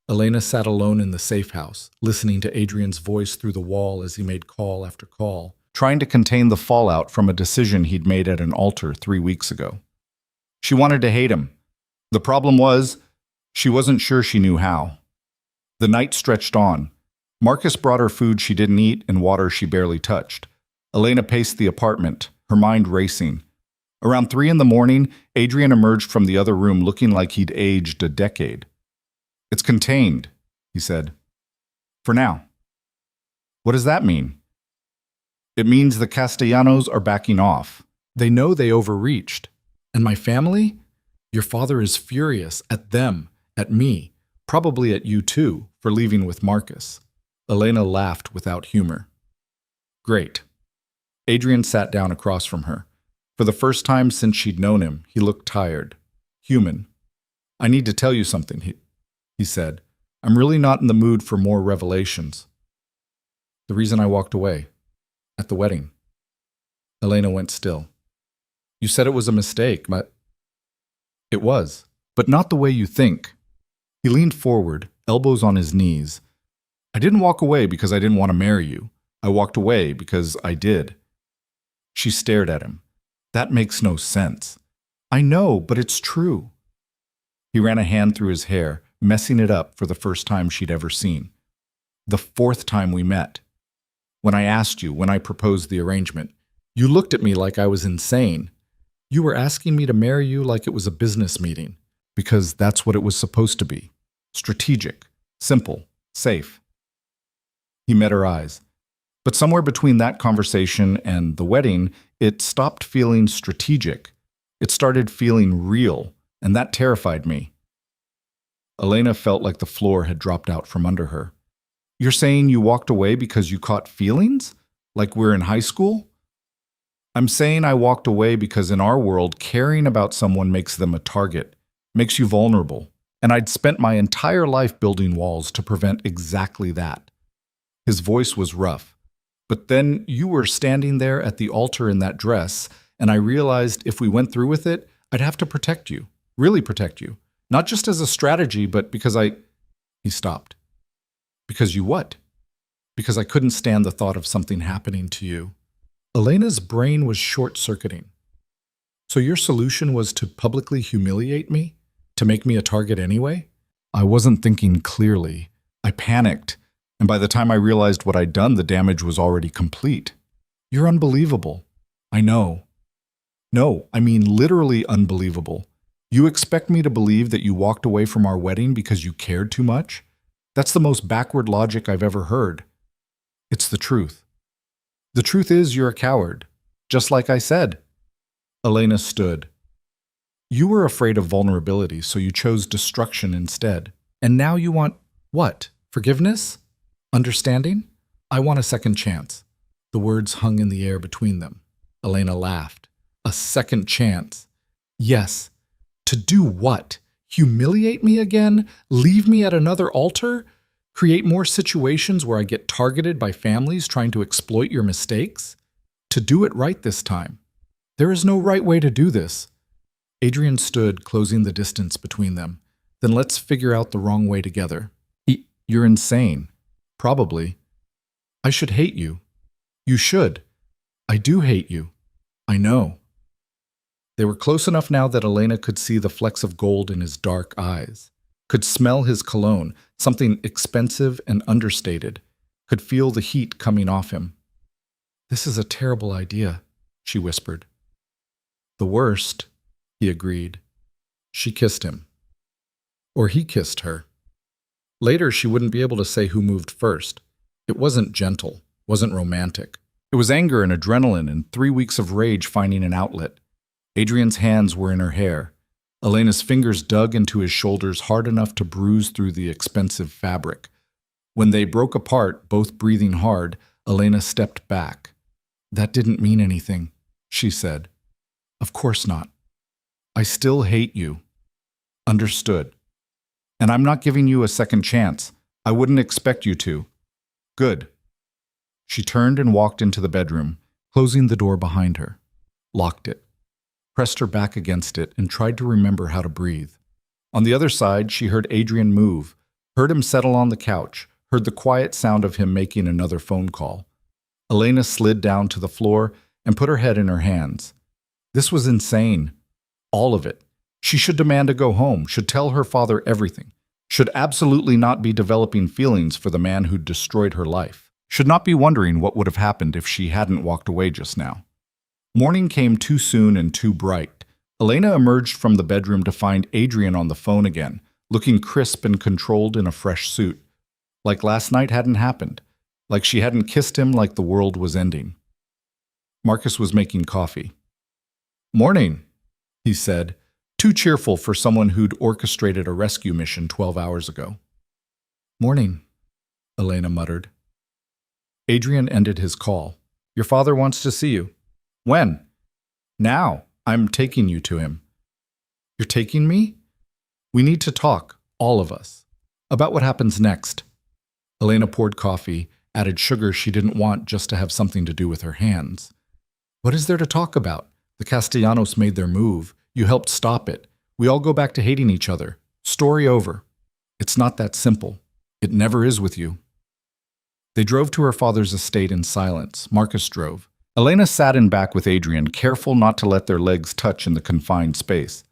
Elena sat alone in the safe house, listening to Adrian's voice through the wall as he made call after call, trying to contain the fallout from a decision he'd made at an altar 3 weeks ago. She wanted to hate him. The problem was, she wasn't sure she knew how. The night stretched on. Marcus brought her food she didn't eat and water she barely touched. Elena paced the apartment, her mind racing. Around 3 a.m, Adrian emerged from the other room looking like he'd aged a decade. It's contained, he said. For now. What does that mean? It means the Castellanos are backing off. They know they overreached. And my family? Your father is furious at them, at me, probably at you too, for leaving with Marcus. Elena laughed without humor. Great. Adrian sat down across from her. For the first time since she'd known him, he looked tired. Human. I need to tell you something, he said. I'm really not in the mood for more revelations. The reason I walked away. At the wedding. Elena went still. You said it was a mistake, but... It was, but not the way you think. He leaned forward, elbows on his knees. I didn't walk away because I didn't want to marry you. I walked away because I did. She stared at him. That makes no sense. I know, but it's true. He ran a hand through his hair, messing it up for the first time she'd ever seen. The 4th time we met. When I asked you, when I proposed the arrangement, you looked at me like I was insane. You were asking me to marry you like it was a business meeting, because that's what it was supposed to be. Strategic, simple, safe. He met her eyes. But somewhere between that conversation and the wedding, it stopped feeling strategic. It started feeling real, and that terrified me. Elena felt like the floor had dropped out from under her. You're saying you walked away because you caught feelings? Like we're in high school? I'm saying I walked away because in our world, caring about someone makes them a target, makes you vulnerable. And I'd spent my entire life building walls to prevent exactly that. His voice was rough. But then you were standing there at the altar in that dress, and I realized if we went through with it, I'd have to protect you, really protect you. Not just as a strategy, but because He stopped. Because you what? Because I couldn't stand the thought of something happening to you. Elena's brain was short-circuiting. So your solution was to publicly humiliate me? To make me a target anyway? I wasn't thinking clearly. I panicked, and by the time I realized what I'd done, the damage was already complete. You're unbelievable. I know. No, I mean literally unbelievable. You expect me to believe that you walked away from our wedding because you cared too much? That's the most backward logic I've ever heard. It's the truth. The truth is you're a coward, just like I said. Elena stood. You were afraid of vulnerability, so you chose destruction instead. And now you want what? Forgiveness? Understanding? I want a second chance. The words hung in the air between them. Elena laughed. A second chance. Yes. To do what? Humiliate me again? Leave me at another altar? Create more situations where I get targeted by families trying to exploit your mistakes? to do it right this time. There is no right way to do this. Adrian stood, closing the distance between them. Then let's figure out the wrong way together. You're insane. Probably. I should hate you. You should. I do hate you. I know. They were close enough now that Elena could see the flecks of gold in his dark eyes, could smell his cologne, something expensive and understated, could feel the heat coming off him. This is a terrible idea, she whispered. The worst, he agreed. She kissed him. Or he kissed her. Later, she wouldn't be able to say who moved first. It wasn't gentle, wasn't romantic. It was anger and adrenaline and 3 weeks of rage finding an outlet. Adrian's hands were in her hair. Elena's fingers dug into his shoulders hard enough to bruise through the expensive fabric. When they broke apart, both breathing hard, Elena stepped back. That didn't mean anything, she said. Of course not. I still hate you. Understood. And I'm not giving you a second chance. I wouldn't expect you to. Good. She turned and walked into the bedroom, closing the door behind her. Locked it. Pressed her back against it and tried to remember how to breathe. On the other side, she heard Adrian move, heard him settle on the couch, heard the quiet sound of him making another phone call. Elena slid down to the floor and put her head in her hands. This was insane. All of it. She should demand to go home, should tell her father everything, should absolutely not be developing feelings for the man who'd destroyed her life, should not be wondering what would have happened if she hadn't walked away just now. Morning came too soon and too bright. Elena emerged from the bedroom to find Adrian on the phone again, looking crisp and controlled in a fresh suit. Like last night hadn't happened. Like she hadn't kissed him like the world was ending. Marcus was making coffee. Morning, he said, too cheerful for someone who'd orchestrated a rescue mission 12 hours ago. Morning, Elena muttered. Adrian ended his call. Your father wants to see you. When? Now. I'm taking you to him. You're taking me? We need to talk, all of us, about what happens next. Elena poured coffee, added sugar she didn't want just to have something to do with her hands. What is there to talk about? The Castellanos made their move. You helped stop it. We all go back to hating each other. Story over. It's not that simple. It never is with you. They drove to her father's estate in silence. Marcus drove. Elena sat in back with Adrian, careful not to let their legs touch in the confined space.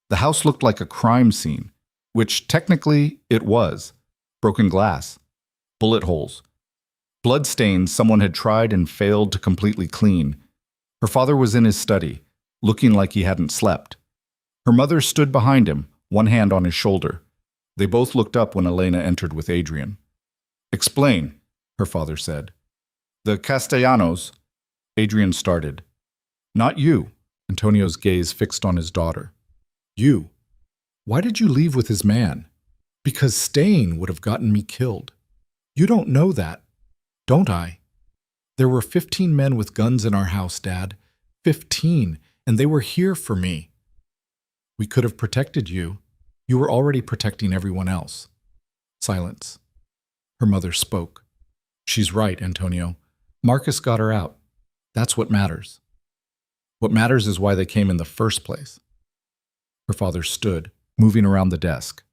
The house looked like a crime scene, which technically it was. Broken glass, bullet holes, blood stains someone had tried and failed to completely clean. Her father was in his study, looking like he hadn't slept. Her mother stood behind him, one hand on his shoulder. They both looked up when Elena entered with Adrian. Explain, her father said. The Castellanos, Adrian started. Not you, Antonio's gaze fixed on his daughter. You. Why did you leave with his man? Because staying would have gotten me killed. You don't know that, don't I? There were 15 men with guns in our house, Dad. 15, and they were here for me. We could have protected you. You were already protecting everyone else. Silence. Her mother spoke. She's right, Antonio. Marcus got her out. That's what matters. What matters is why they came in the first place. Her father stood, moving around the desk.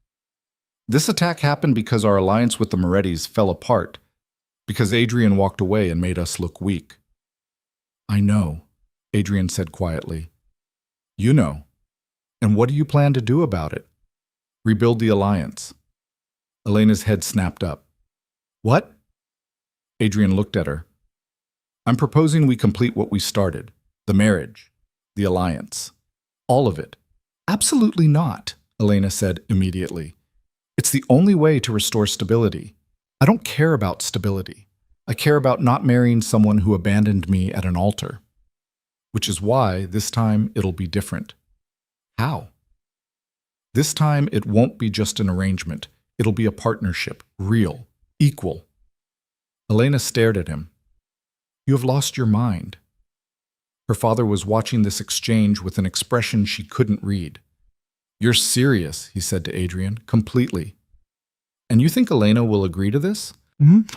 This attack happened because our alliance with the Morettis fell apart, because Adrian walked away and made us look weak. I know, Adrian said quietly. You know. And what do you plan to do about it? Rebuild the alliance. Elena's head snapped up. What? Adrian looked at her. I'm proposing we complete what we started. The marriage. The alliance. All of it. Absolutely not, Elena said immediately. It's the only way to restore stability. I don't care about stability. I care about not marrying someone who abandoned me at an altar. Which is why this time it'll be different. How? This time it won't be just an arrangement. It'll be a partnership, real, equal. Elena stared at him. You have lost your mind. Her father was watching this exchange with an expression she couldn't read. You're serious, he said to Adrian, completely. And you think Elena will agree to this?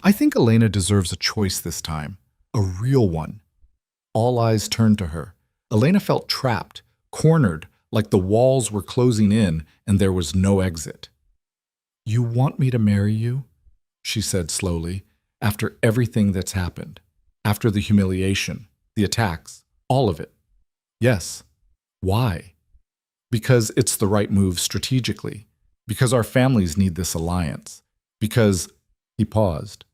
I think Elena deserves a choice this time, a real one. All eyes turned to her. Elena felt trapped, cornered, like the walls were closing in and there was no exit. "You want me to marry you?" she said slowly, "after everything that's happened, after the humiliation, the attacks, all of it." "Yes." "Why?" "Because it's the right move strategically. Because our families need this alliance. Because," he paused,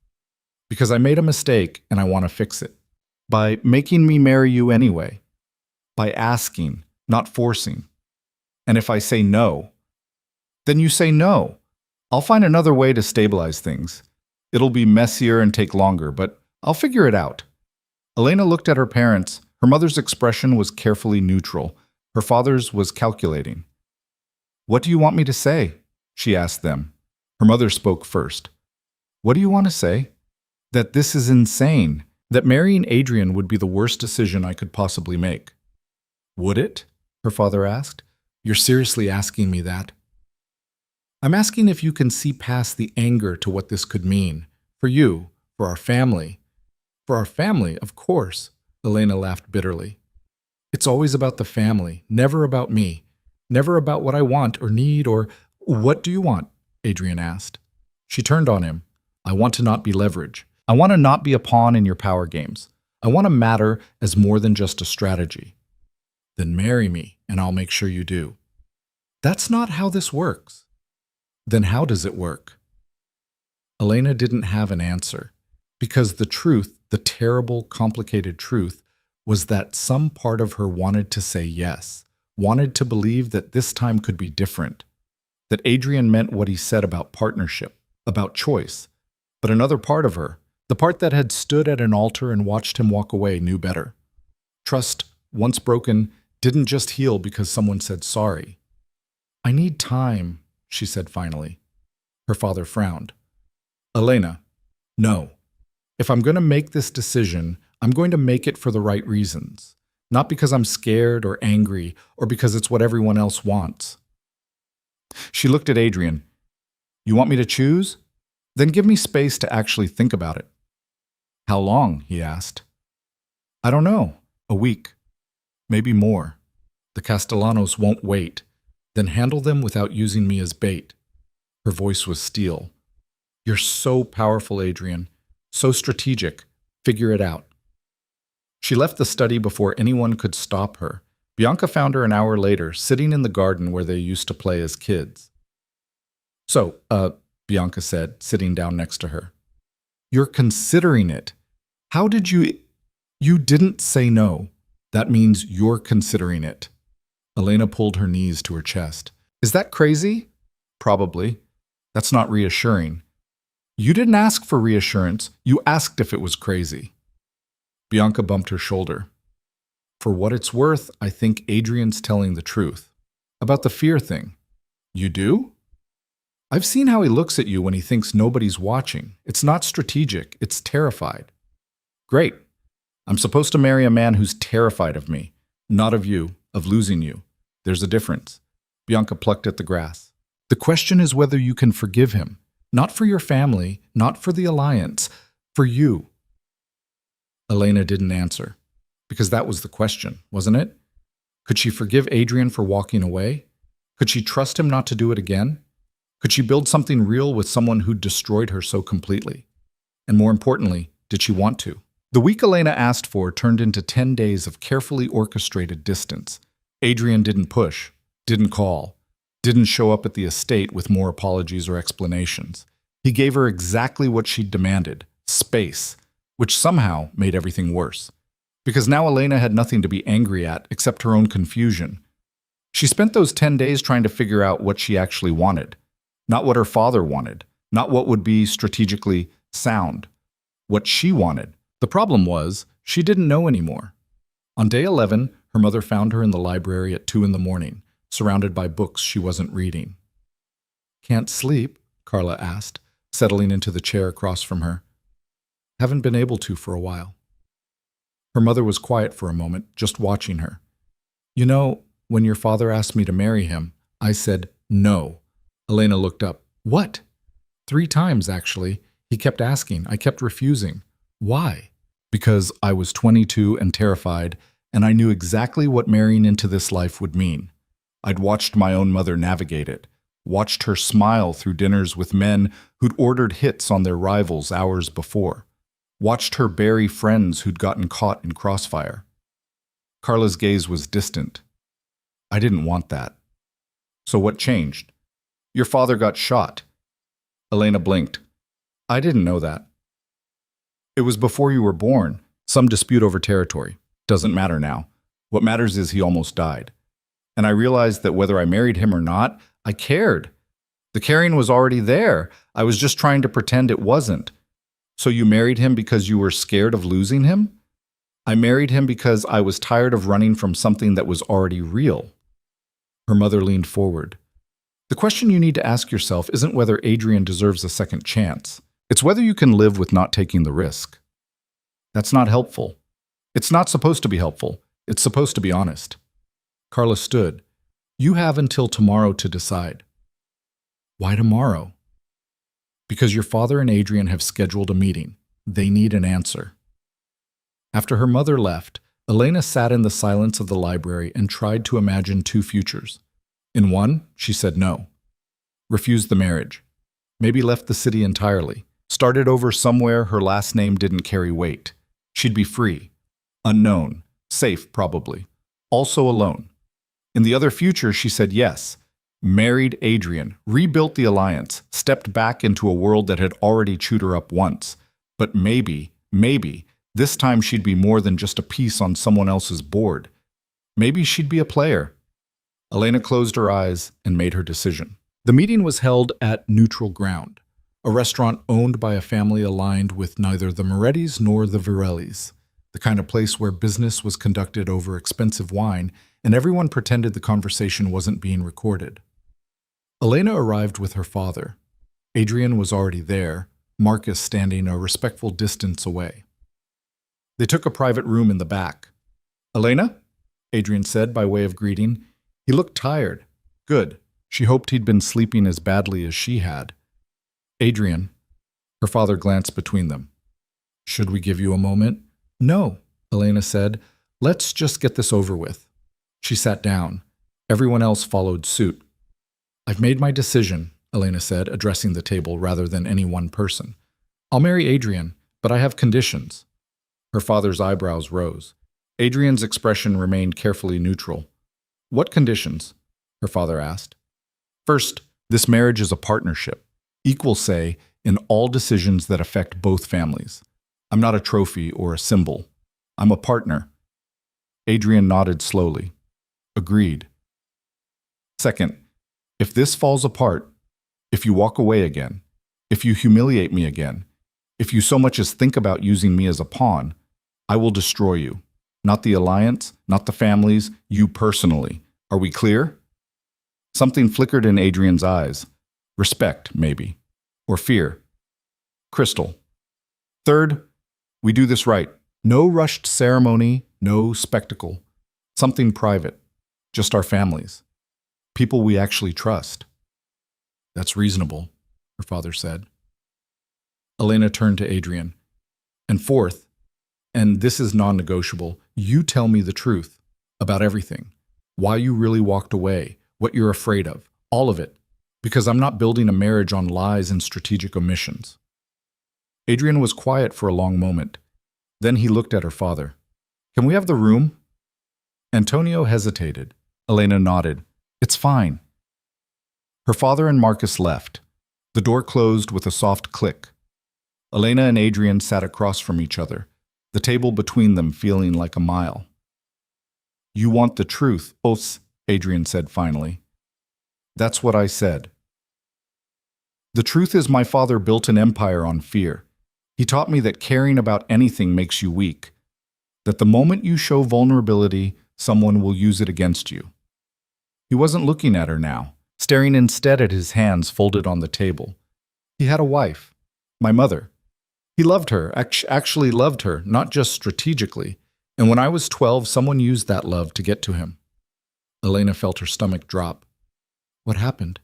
"because I made a mistake and I want to fix it. By making me marry you anyway. By asking, not forcing. And if I say no, then you say no. I'll find another way to stabilize things. It'll be messier and take longer, but I'll figure it out." Elena looked at her parents. Her mother's expression was carefully neutral. Her father's was calculating. "What do you want me to say?" she asked them. Her mother spoke first. "What do you want to say?" "That this is insane. That marrying Adrian would be the worst decision I could possibly make." "Would it?" her father asked. "You're seriously asking me that?" "I'm asking if you can see past the anger to what this could mean. For you, for our family." "For our family, of course," Elena laughed bitterly. "It's always about the family, never about me. Never about what I want or need or—" "What do you want?" Adrian asked. She turned on him. "I want to not be leverage. I want to not be a pawn in your power games. I want to matter as more than just a strategy." "Then marry me, and I'll make sure you do." "That's not how this works." "Then how does it work?" Elena didn't have an answer, because the truth, the terrible, complicated truth, was that some part of her wanted to say yes, wanted to believe that this time could be different, that Adrian meant what he said about partnership, about choice. But another part of her, the part that had stood at an altar and watched him walk away, knew better. Trust, once broken, didn't just heal because someone said sorry. "I need time," she said finally. Her father frowned. "Elena, no. If I'm going to make this decision, I'm going to make it for the right reasons. Not because I'm scared or angry or because it's what everyone else wants." She looked at Adrian. "You want me to choose? Then give me space to actually think about it." "How long?" he asked. "I don't know. A week. Maybe more. The Castellanos won't wait. Then handle them without using me as bait." Her voice was steel. "You're so powerful, Adrian. So strategic. Figure it out." She left the study before anyone could stop her. Bianca found her an hour later, sitting in the garden where they used to play as kids. "So, Bianca said, sitting down next to her. "You're considering it. How did you— You didn't say no. That means you're considering it." Elena pulled her knees to her chest. "Is that crazy?" "Probably. That's not reassuring." "You didn't ask for reassurance. You asked if it was crazy." Bianca bumped her shoulder. "For what it's worth, I think Adrian's telling the truth. About the fear thing." "You do?" "I've seen how he looks at you when he thinks nobody's watching. It's not strategic. It's terrified." "Great. I'm supposed to marry a man who's terrified of me. Not of you, of losing you. There's a difference." Bianca plucked at the grass. "The question is whether you can forgive him. Not for your family, not for the alliance, for you." Elena didn't answer, because that was the question, wasn't it? Could she forgive Adrian for walking away? Could she trust him not to do it again? Could she build something real with someone who'd destroyed her so completely? And more importantly, did she want to? The week Elena asked for turned into 10 days of carefully orchestrated distance. Adrian didn't push, didn't call, didn't show up at the estate with more apologies or explanations. He gave her exactly what she'd demanded, space, which somehow made everything worse. Because now Elena had nothing to be angry at except her own confusion. She spent those 10 days trying to figure out what she actually wanted. Not what her father wanted, not what would be strategically sound. What she wanted. The problem was, she didn't know anymore. On day 11, her mother found her in the library at 2 in the morning, surrounded by books she wasn't reading. "Can't sleep?" Carla asked, settling into the chair across from her. "Haven't been able to for a while." Her mother was quiet for a moment, just watching her. "You know, when your father asked me to marry him, I said no." Elena looked up. "What?" "3 times, actually. He kept asking. I kept refusing. Why?" Because I was 22 and terrified, and I knew exactly what marrying into this life would mean. I'd watched my own mother navigate it, watched her smile through dinners with men who'd ordered hits on their rivals hours before, watched her bury friends who'd gotten caught in crossfire. Carla's gaze was distant. I didn't want that. So what changed? Your father got shot. Elena blinked. I didn't know that. It was before you were born. Some dispute over territory. Doesn't matter now. What matters is he almost died. And I realized that whether I married him or not, I cared. The caring was already there. I was just trying to pretend it wasn't. So you married him because you were scared of losing him? I married him because I was tired of running from something that was already real. Her mother leaned forward. The question you need to ask yourself isn't whether Adrian deserves a second chance. It's whether you can live with not taking the risk. That's not helpful. It's not supposed to be helpful. It's supposed to be honest. Carla stood. You have until tomorrow to decide. Why tomorrow? Because your father and Adrian have scheduled a meeting. They need an answer. After her mother left, Elena sat in the silence of the library and tried to imagine two futures. In one, she said no. Refused the marriage. Maybe left the city entirely. Started over somewhere her last name didn't carry weight. She'd be free. Unknown. Safe, probably. Also alone. In the other future, she said yes. Married Adrian. Rebuilt the alliance. Stepped back into a world that had already chewed her up once. But maybe, this time she'd be more than just a piece on someone else's board. Maybe she'd be a player. Elena closed her eyes and made her decision. The meeting was held at Neutral Ground, a restaurant owned by a family aligned with neither the Morettis nor the Virellis, the kind of place where business was conducted over expensive wine and everyone pretended the conversation wasn't being recorded. Elena arrived with her father. Adrian was already there, Marcus standing a respectful distance away. They took a private room in the back. Elena? Adrian said by way of greeting. He looked tired. Good. She hoped he'd been sleeping as badly as she had. Adrian. Her father glanced between them. Should we give you a moment? No, Elena said. Let's just get this over with. She sat down. Everyone else followed suit. I've made my decision, Elena said, addressing the table rather than any one person. I'll marry Adrian, but I have conditions. Her father's eyebrows rose. Adrian's expression remained carefully neutral. What conditions? Her father asked. First, this marriage is a partnership. Equal say in all decisions that affect both families. I'm not a trophy or a symbol. I'm a partner. Adrian nodded slowly. Agreed. Second, if this falls apart, if you walk away again, if you humiliate me again, if you so much as think about using me as a pawn, I will destroy you. Not the alliance, not the families, you personally. Are we clear? Something flickered in Adrian's eyes. Respect, maybe. Or fear. Crystal. Third, we do this right. No rushed ceremony, no spectacle. Something private. Just our families. People we actually trust. That's reasonable, her father said. Elena turned to Adrian. And fourth, and this is non-negotiable, you tell me the truth about everything. Why you really walked away, what you're afraid of, all of it. Because I'm not building a marriage on lies and strategic omissions. Adrian was quiet for a long moment. Then he looked at her father. Can we have the room? Antonio hesitated. Elena nodded. It's fine. Her father and Marcus left. The door closed with a soft click. Elena and Adrian sat across from each other, the table between them feeling like a mile. You want the truth, Os, Adrian said finally. That's what I said. The truth is my father built an empire on fear. He taught me that caring about anything makes you weak, that the moment you show vulnerability, someone will use it against you. He wasn't looking at her now, staring instead at his hands folded on the table. He had a wife, my mother. He loved her, actually loved her, not just strategically. And when I was 12, someone used that love to get to him. Elena felt her stomach drop. What happened?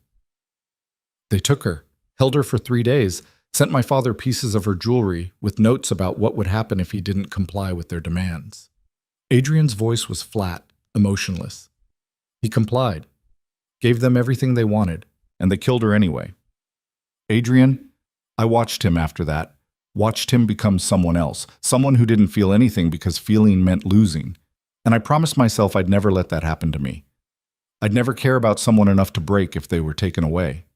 They took her, held her for 3 days, sent my father pieces of her jewelry with notes about what would happen if he didn't comply with their demands. Adrian's voice was flat, emotionless. He complied, gave them everything they wanted, and they killed her anyway. Adrian, I watched him after that, watched him become someone else, someone who didn't feel anything because feeling meant losing. And I promised myself I'd never let that happen to me. I'd never care about someone enough to break if they were taken away.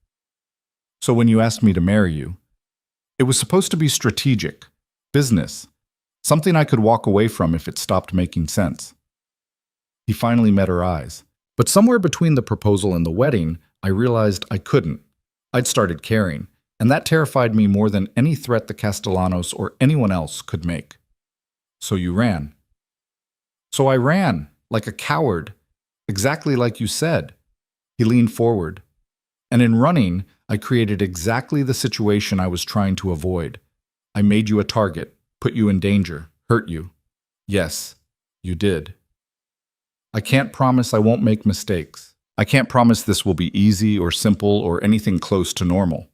So when you asked me to marry you, it was supposed to be strategic, business, something I could walk away from if it stopped making sense. He finally met her eyes. But somewhere between the proposal and the wedding, I realized I couldn't. I'd started caring, and that terrified me more than any threat the Castellanos or anyone else could make. So you ran. So I ran, like a coward, exactly like you said. He leaned forward. And in running, I created exactly the situation I was trying to avoid. I made you a target, put you in danger, hurt you. Yes, you did. I can't promise I won't make mistakes. I can't promise this will be easy or simple or anything close to normal.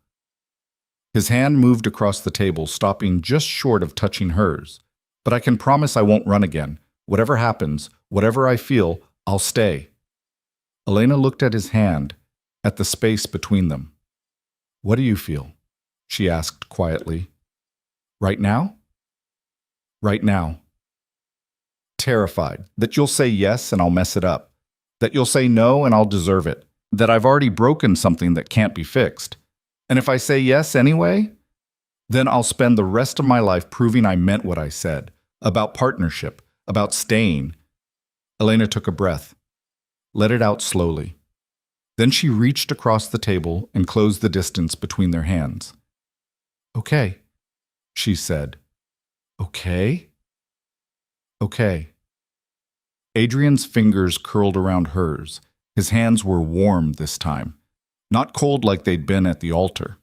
His hand moved across the table, stopping just short of touching hers. But I can promise I won't run again. Whatever happens, whatever I feel, I'll stay. Elena looked at his hand, at the space between them. What do you feel? She asked quietly. Right now? Right now. Terrified that you'll say yes and I'll mess it up, that you'll say no and I'll deserve it, that I've already broken something that can't be fixed. And if I say yes anyway, then I'll spend the rest of my life proving I meant what I said, about partnership, about staying. Elena took a breath, let it out slowly. Then she reached across the table and closed the distance between their hands. Okay, she said. Okay? Okay. Adrian's fingers curled around hers. His hands were warm this time, not cold like they'd been at the altar.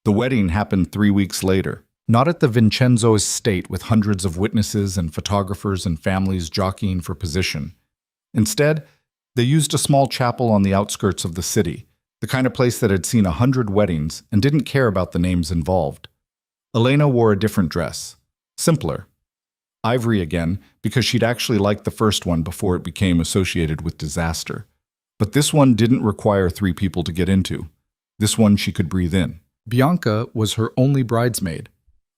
The wedding happened 3 weeks later, not at the Vincenzo estate with hundreds of witnesses and photographers and families jockeying for position. Instead, they used a small chapel on the outskirts of the city, the kind of place that had seen 100 weddings and didn't care about the names involved. Elena wore a different dress, simpler. Ivory again, because she'd actually liked the first one before it became associated with disaster. But this one didn't require 3 people to get into. This one she could breathe in. Bianca was her only bridesmaid.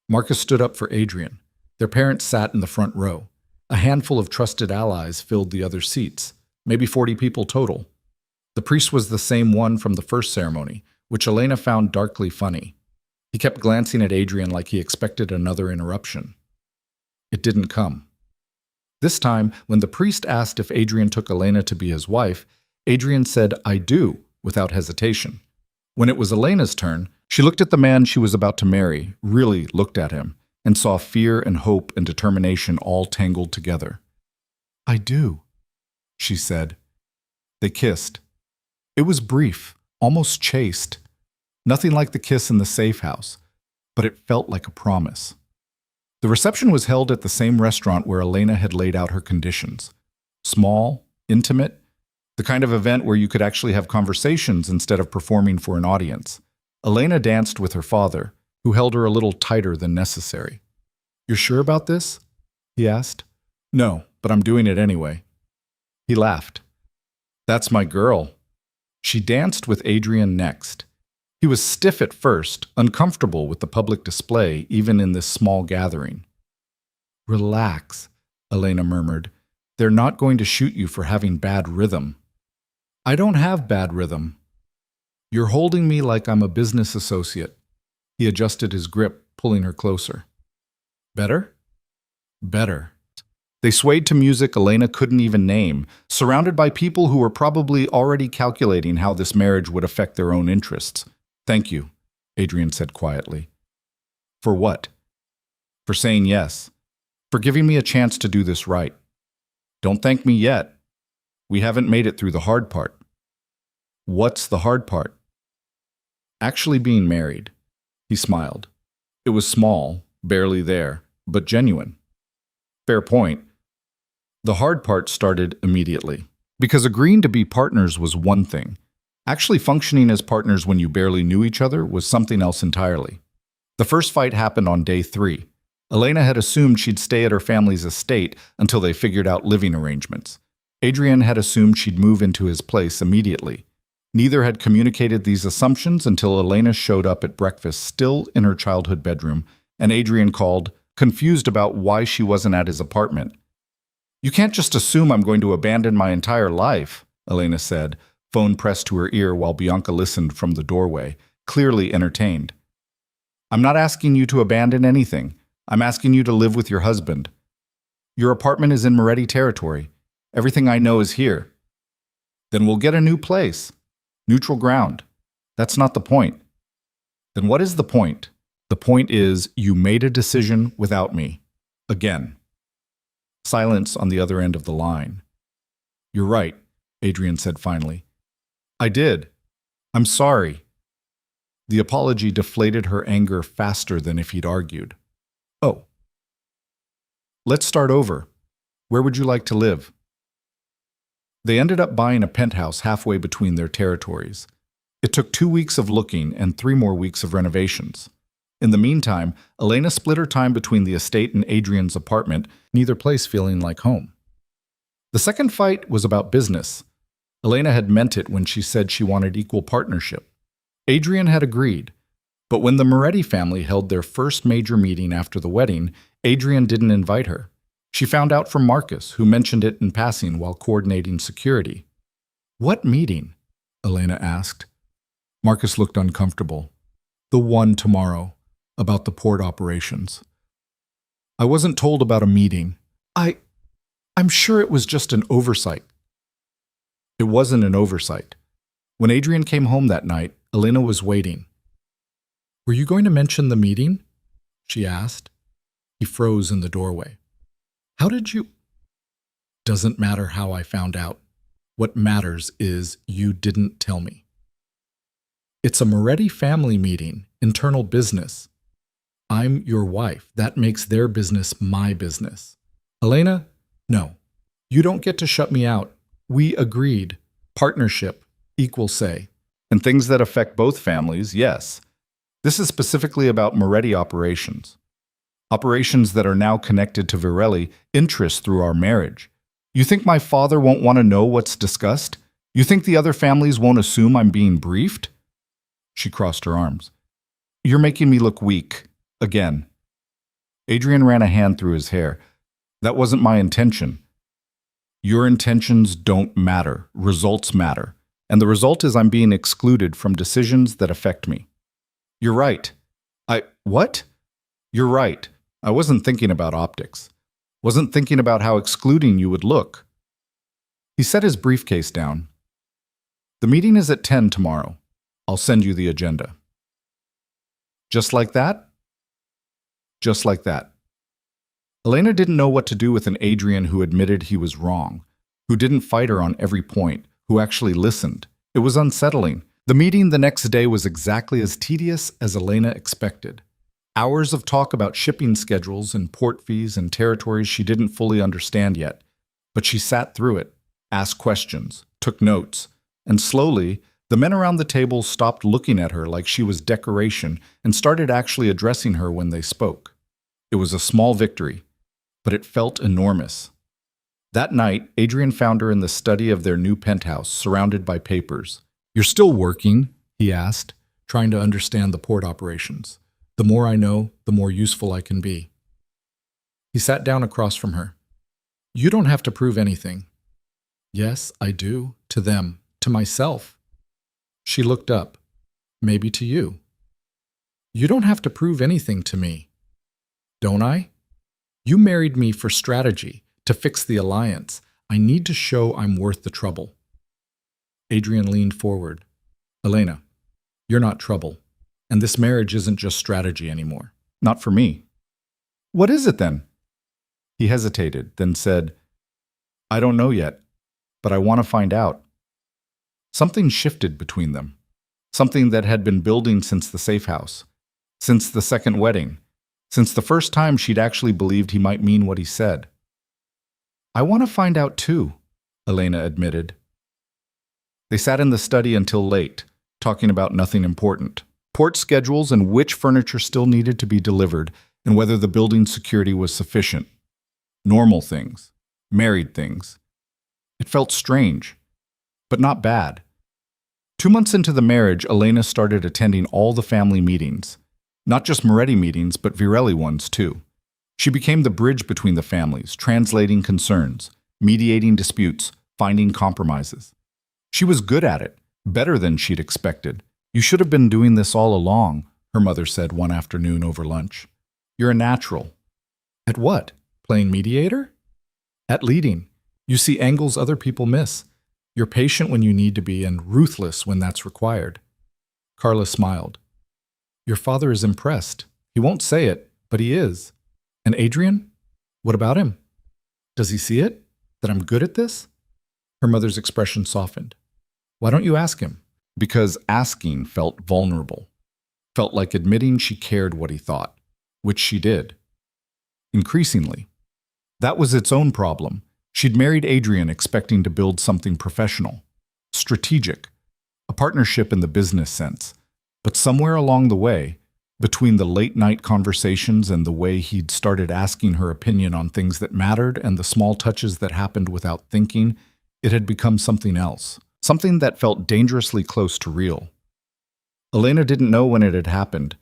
Marcus stood up for Adrian. Their parents sat in the front row. A handful of trusted allies filled the other seats, maybe 40 people total. The priest was the same one from the first ceremony, which Elena found darkly funny. He kept glancing at Adrian like he expected another interruption. It didn't come. This time, when the priest asked if Adrian took Elena to be his wife, Adrian said, "I do," without hesitation. When it was Elena's turn, she looked at the man she was about to marry, really looked at him, and saw fear and hope and determination all tangled together. "I do," she said. They kissed. It was brief, almost chaste. Nothing like the kiss in the safe house, but it felt like a promise. The reception was held at the same restaurant where Elena had laid out her conditions. Small, intimate, the kind of event where you could actually have conversations instead of performing for an audience. Elena danced with her father, who held her a little tighter than necessary. "You're sure about this?" he asked. "No, but I'm doing it anyway." He laughed. "That's my girl." She danced with Adrian next. He was stiff at first, uncomfortable with the public display, even in this small gathering. "Relax," Elena murmured. "They're not going to shoot you for having bad rhythm." "I don't have bad rhythm." "You're holding me like I'm a business associate." He adjusted his grip, pulling her closer. "Better?" "Better." They swayed to music Elena couldn't even name, surrounded by people who were probably already calculating how this marriage would affect their own interests. "Thank you," Adrian said quietly. "For what?" "For saying yes. For giving me a chance to do this right." "Don't thank me yet. We haven't made it through the hard part." "What's the hard part?" "Actually being married." He smiled. It was small, barely there, but genuine. "Fair point." The hard part started immediately. Because agreeing to be partners was one thing. Actually functioning as partners when you barely knew each other was something else entirely. The first fight happened on day 3. Elena had assumed she'd stay at her family's estate until they figured out living arrangements. Adrian had assumed she'd move into his place immediately. Neither had communicated these assumptions until Elena showed up at breakfast, still in her childhood bedroom, and Adrian called, confused about why she wasn't at his apartment. "You can't just assume I'm going to abandon my entire life," Elena said, phone pressed to her ear while Bianca listened from the doorway, clearly entertained. "I'm not asking you to abandon anything. I'm asking you to live with your husband. Your apartment is in Moretti territory. Everything I know is here. Then we'll get a new place. Neutral ground. That's not the point. Then what is the point? The point is you made a decision without me. Again." Silence on the other end of the line. "You're right," Adrian said finally. "I did. I'm sorry." The apology deflated her anger faster than if he'd argued. "Oh. Let's start over. Where would you like to live?" They ended up buying a penthouse halfway between their territories. It took 2 weeks of looking and 3 more weeks of renovations. In the meantime, Elena split her time between the estate and Adrian's apartment, neither place feeling like home. The second fight was about business. Elena had meant it when she said she wanted equal partnership. Adrian had agreed. But when the Moretti family held their first major meeting after the wedding, Adrian didn't invite her. She found out from Marcus, who mentioned it in passing while coordinating security. "What meeting?" Elena asked. Marcus looked uncomfortable. "The one tomorrow, about the port operations." "I wasn't told about a meeting. I'm sure it was just an oversight." It wasn't an oversight. When Adrian came home that night, Elena was waiting. "Were you going to mention the meeting?" she asked. He froze in the doorway. "How did you—" "Doesn't matter how I found out. What matters is you didn't tell me." "It's a Moretti family meeting, internal business. I'm your wife. That makes their business my business." "Elena, no. You don't get to shut me out. We agreed. Partnership, equal say. And things that affect both families, yes. This is specifically about Moretti operations. Operations that are now connected to Virelli interests through our marriage. You think my father won't want to know what's discussed? You think the other families won't assume I'm being briefed?" She crossed her arms. "You're making me look weak. Again." Adrian ran a hand through his hair. "That wasn't my intention. Your intentions don't matter. Results matter. And the result is I'm being excluded from decisions that affect me." "You're right." What? "You're right. I wasn't thinking about optics. Wasn't thinking about how excluding you would look." He set his briefcase down. "The meeting is at 10 tomorrow. I'll send you the agenda." "Just like that?" "Just like that." Elena didn't know what to do with an Adrian who admitted he was wrong, who didn't fight her on every point, who actually listened. It was unsettling. The meeting the next day was exactly as tedious as Elena expected. Hours of talk about shipping schedules and port fees and territories she didn't fully understand yet. But she sat through it, asked questions, took notes, and slowly, the men around the table stopped looking at her like she was decoration and started actually addressing her when they spoke. It was a small victory, but it felt enormous. That night, Adrian found her in the study of their new penthouse, surrounded by papers. "You're still working?" he asked, trying to understand the port operations. "The more I know, the more useful I can be." He sat down across from her. "You don't have to prove anything." "Yes, I do. To them. To myself." She looked up. "Maybe to you." "You don't have to prove anything to me." "Don't I? You married me for strategy, to fix the alliance. I need to show I'm worth the trouble." Adrian leaned forward. "Elena, you're not trouble. And this marriage isn't just strategy anymore. Not for me." "What is it then?" He hesitated, then said, "I don't know yet, but I want to find out." Something shifted between them. Something that had been building since the safe house, since the second wedding, since the first time she'd actually believed he might mean what he said. "I want to find out too," Elena admitted. They sat in the study until late, talking about nothing important. port schedules and which furniture still needed to be delivered, and whether the building's security was sufficient. Normal things. Married things. It felt strange, but not bad. 2 months into the marriage, Elena started attending all the family meetings. Not just Moretti meetings, but Virelli ones too. She became the bridge between the families, translating concerns, mediating disputes, finding compromises. She was good at it, better than she'd expected. "You should have been doing this all along," her mother said one afternoon over lunch. "You're a natural." "At what? Playing mediator?" "At leading. You see angles other people miss. You're patient when you need to be and ruthless when that's required." Carla smiled. "Your father is impressed. He won't say it, but he is. And Adrian? What about him? Does he see it? That I'm good at this?" Her mother's expression softened. "Why don't you ask him?" Because asking felt vulnerable. Felt like admitting she cared what he thought, which she did. Increasingly. That was its own problem. She'd married Adrian expecting to build something professional, strategic, a partnership in the business sense. But somewhere along the way, between the late-night conversations and the way he'd started asking her opinion on things that mattered and the small touches that happened without thinking, it had become something else, something that felt dangerously close to real. Elena didn't know when it had happened.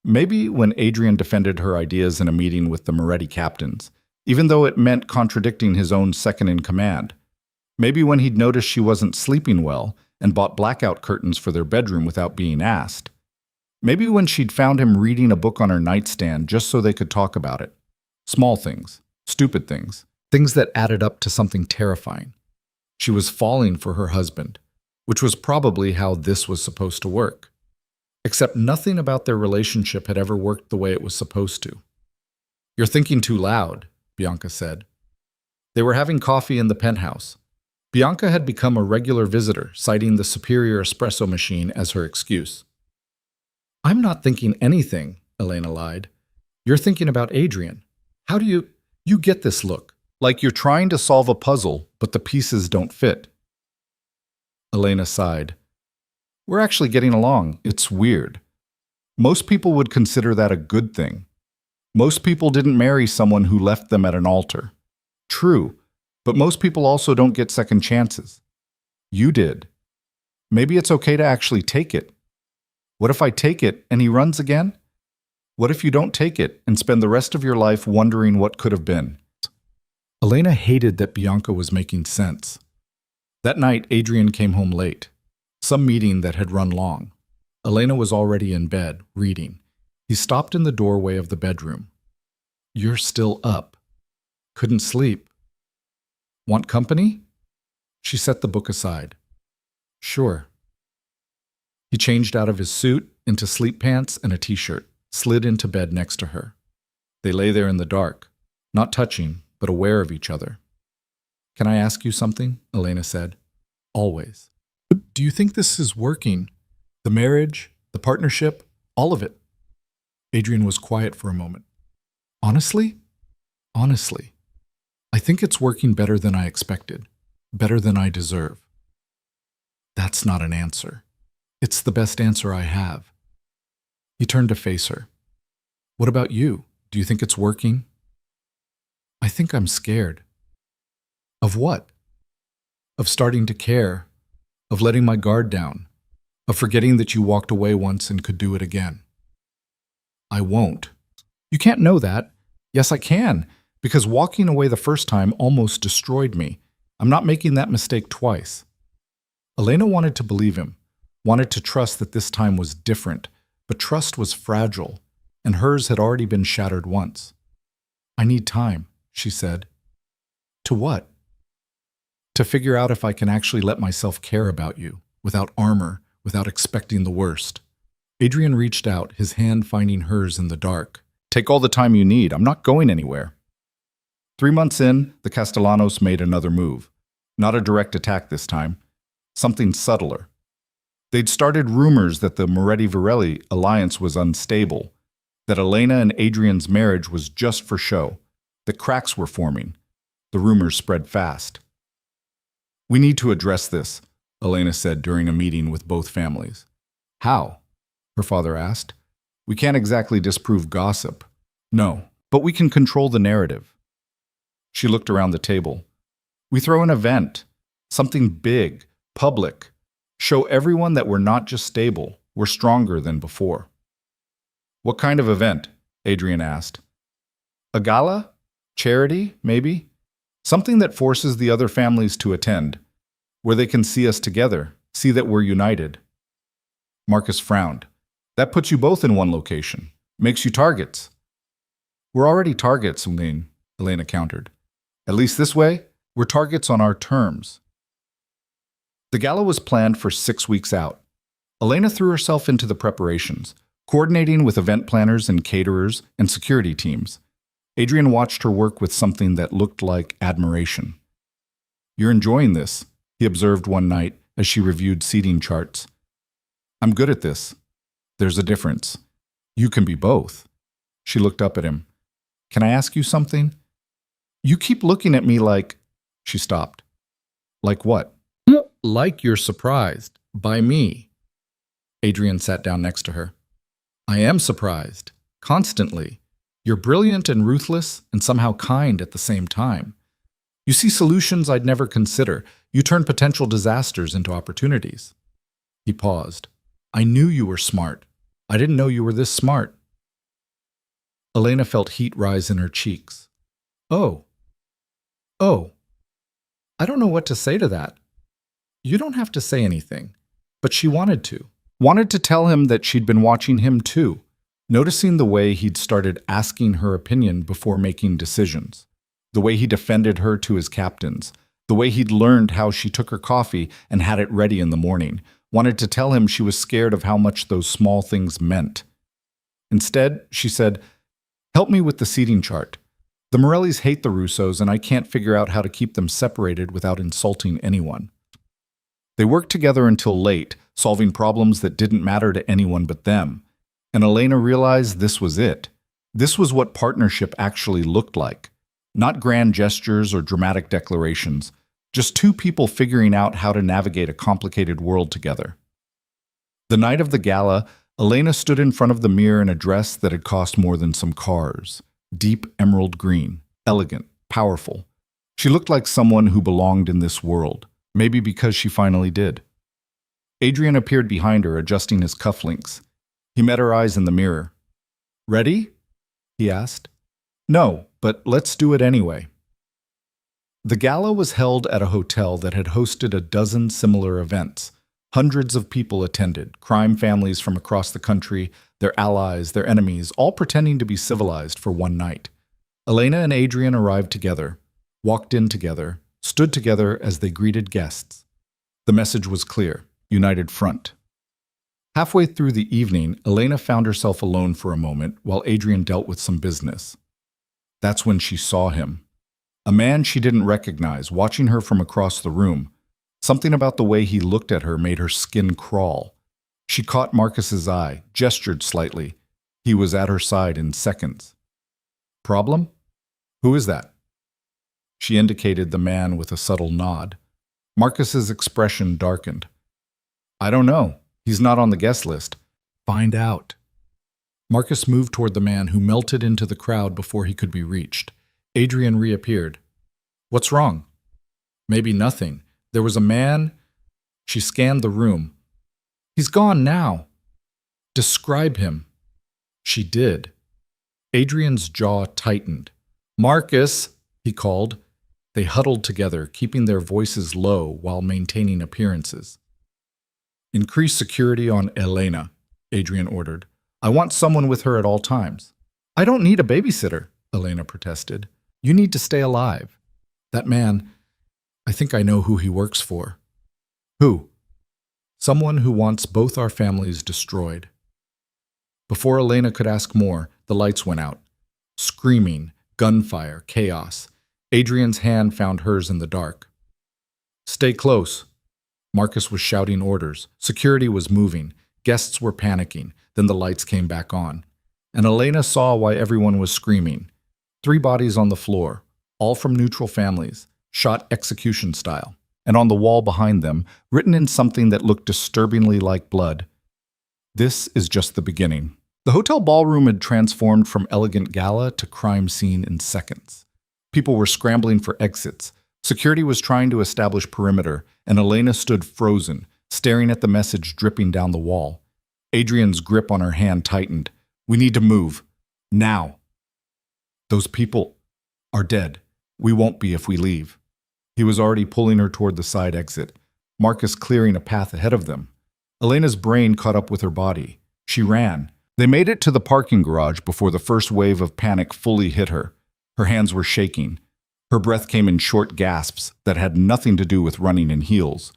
Maybe when Adrian defended her ideas in a meeting with the Moretti captains, even though it meant contradicting his own second-in-command. Maybe when he'd noticed she wasn't sleeping well and bought blackout curtains for their bedroom without being asked. Maybe when she'd found him reading a book on her nightstand just so they could talk about it. Small things, stupid things, things that added up to something terrifying. She was falling for her husband, which was probably how this was supposed to work. Except nothing about their relationship had ever worked the way it was supposed to. "You're thinking too loud," Bianca said. They were having coffee in the penthouse. Bianca had become a regular visitor, citing the superior espresso machine as her excuse. "I'm not thinking anything," Elena lied. "You're thinking about Adrian. How do you get this look? Like you're trying to solve a puzzle, but the pieces don't fit." Elena sighed. "We're actually getting along. It's weird. Most people would consider that a good thing. Most people didn't marry someone who left them at an altar. True, but most people also don't get second chances. You did. Maybe it's okay to actually take it. What if I take it and he runs again? What if you don't take it and spend the rest of your life wondering what could have been?" Elena hated that Bianca was making sense. That night, Adrian came home late. Some meeting that had run long. Elena was already in bed, reading. He stopped in the doorway of the bedroom. "You're still up. Couldn't sleep. Want company?" She set the book aside. "Sure." He changed out of his suit into sleep pants and a t-shirt, slid into bed next to her. They lay there in the dark, not touching, but aware of each other. "Can I ask you something?" Elena said. "Always. Do you think this is working? The marriage, the partnership, all of it?" Adrian was quiet for a moment. "Honestly? Honestly. I think it's working better than I expected, better than I deserve." "That's not an answer. It's the best answer I have." He turned to face her. "What about you? Do you think it's working?" "I think I'm scared." "Of what?" "Of starting to care, of letting my guard down, of forgetting that you walked away once and could do it again." "I won't." "You can't know that." "Yes, I can, because walking away the first time almost destroyed me. I'm not making that mistake twice." Elena wanted to believe him, wanted to trust that this time was different, but trust was fragile, and hers had already been shattered once. "I need time," she said. "To what?" "To figure out if I can actually let myself care about you, without armor, without expecting the worst." Adrian reached out, his hand finding hers in the dark. "Take all the time you need. I'm not going anywhere." 3 months in, the Castellanos made another move. Not a direct attack this time. Something subtler. They'd started rumors that the Moretti-Virelli alliance was unstable, that Elena and Adrian's marriage was just for show, that cracks were forming. The rumors spread fast. "We need to address this," Elena said during a meeting with both families. "How?" her father asked. We can't exactly disprove gossip. No, but we can control the narrative. She looked around the table. We throw an event, something big, public. Show everyone that we're not just stable, we're stronger than before. What kind of event? Adrian asked. A gala? Charity, maybe? Something that forces the other families to attend, where they can see us together, see that we're united. Marcus frowned. That puts you both in one location. Makes you targets. We're already targets, Elena countered. At least this way, we're targets on our terms. The gala was planned for 6 weeks out. Elena threw herself into the preparations, coordinating with event planners and caterers and security teams. Adrian watched her work with something that looked like admiration. You're enjoying this, he observed one night as she reviewed seating charts. I'm good at this. There's a difference. You can be both. She looked up at him. Can I ask you something? You keep looking at me like… She stopped. Like what? Like you're surprised. By me. Adrian sat down next to her. I am surprised. Constantly. You're brilliant and ruthless and somehow kind at the same time. You see solutions I'd never consider. You turn potential disasters into opportunities. He paused. I knew you were smart. I didn't know you were this smart. Elena felt heat rise in her cheeks. Oh. I don't know what to say to that. You don't have to say anything. But she wanted to. Wanted to tell him that she'd been watching him too, noticing the way he'd started asking her opinion before making decisions, the way he defended her to his captains, the way he'd learned how she took her coffee and had it ready in the morning, wanted to tell him she was scared of how much those small things meant. Instead, she said, help me with the seating chart. The Morellis hate the Russos, and I can't figure out how to keep them separated without insulting anyone. They worked together until late, solving problems that didn't matter to anyone but them. And Elena realized this was it. This was what partnership actually looked like. Not grand gestures or dramatic declarations, just two people figuring out how to navigate a complicated world together. The night of the gala, Elena stood in front of the mirror in a dress that had cost more than some cars. Deep emerald green, elegant, powerful. She looked like someone who belonged in this world, maybe because she finally did. Adrian appeared behind her, adjusting his cufflinks. He met her eyes in the mirror. Ready? He asked. No, but let's do it anyway. The gala was held at a hotel that had hosted a dozen similar events. Hundreds of people attended, crime families from across the country, their allies, their enemies, all pretending to be civilized for one night. Elena and Adrian arrived together, walked in together, stood together as they greeted guests. The message was clear. United front. Halfway through the evening, Elena found herself alone for a moment while Adrian dealt with some business. That's when she saw him. A man she didn't recognize, watching her from across the room. Something about the way he looked at her made her skin crawl. She caught Marcus's eye, gestured slightly. He was at her side in seconds. Problem? Who is that? She indicated the man with a subtle nod. Marcus's expression darkened. I don't know. He's not on the guest list. Find out. Marcus moved toward the man who melted into the crowd before he could be reached. Adrian reappeared. What's wrong? Maybe nothing. There was a man. She scanned the room. He's gone now. Describe him. She did. Adrian's jaw tightened. Marcus, he called. They huddled together, keeping their voices low while maintaining appearances. Increase security on Elena, Adrian ordered. I want someone with her at all times. I don't need a babysitter, Elena protested. You need to stay alive. That man, I think I know who he works for. Who? Someone who wants both our families destroyed. Before Elena could ask more, the lights went out. Screaming, gunfire, chaos. Adrian's hand found hers in the dark. Stay close. Marcus was shouting orders. Security was moving. Guests were panicking. Then the lights came back on. And Elena saw why everyone was screaming. 3 bodies on the floor, all from neutral families, shot execution style. And on the wall behind them, written in something that looked disturbingly like blood, This is just the beginning. The hotel ballroom had transformed from elegant gala to crime scene in seconds. People were scrambling for exits. Security was trying to establish perimeter, and Elena stood frozen, staring at the message dripping down the wall. Adrian's grip on her hand tightened. We need to move. Now. Those people are dead. We won't be if we leave. He was already pulling her toward the side exit, Marcus clearing a path ahead of them. Elena's brain caught up with her body. She ran. They made it to the parking garage before the first wave of panic fully hit her. Her hands were shaking. Her breath came in short gasps that had nothing to do with running in heels.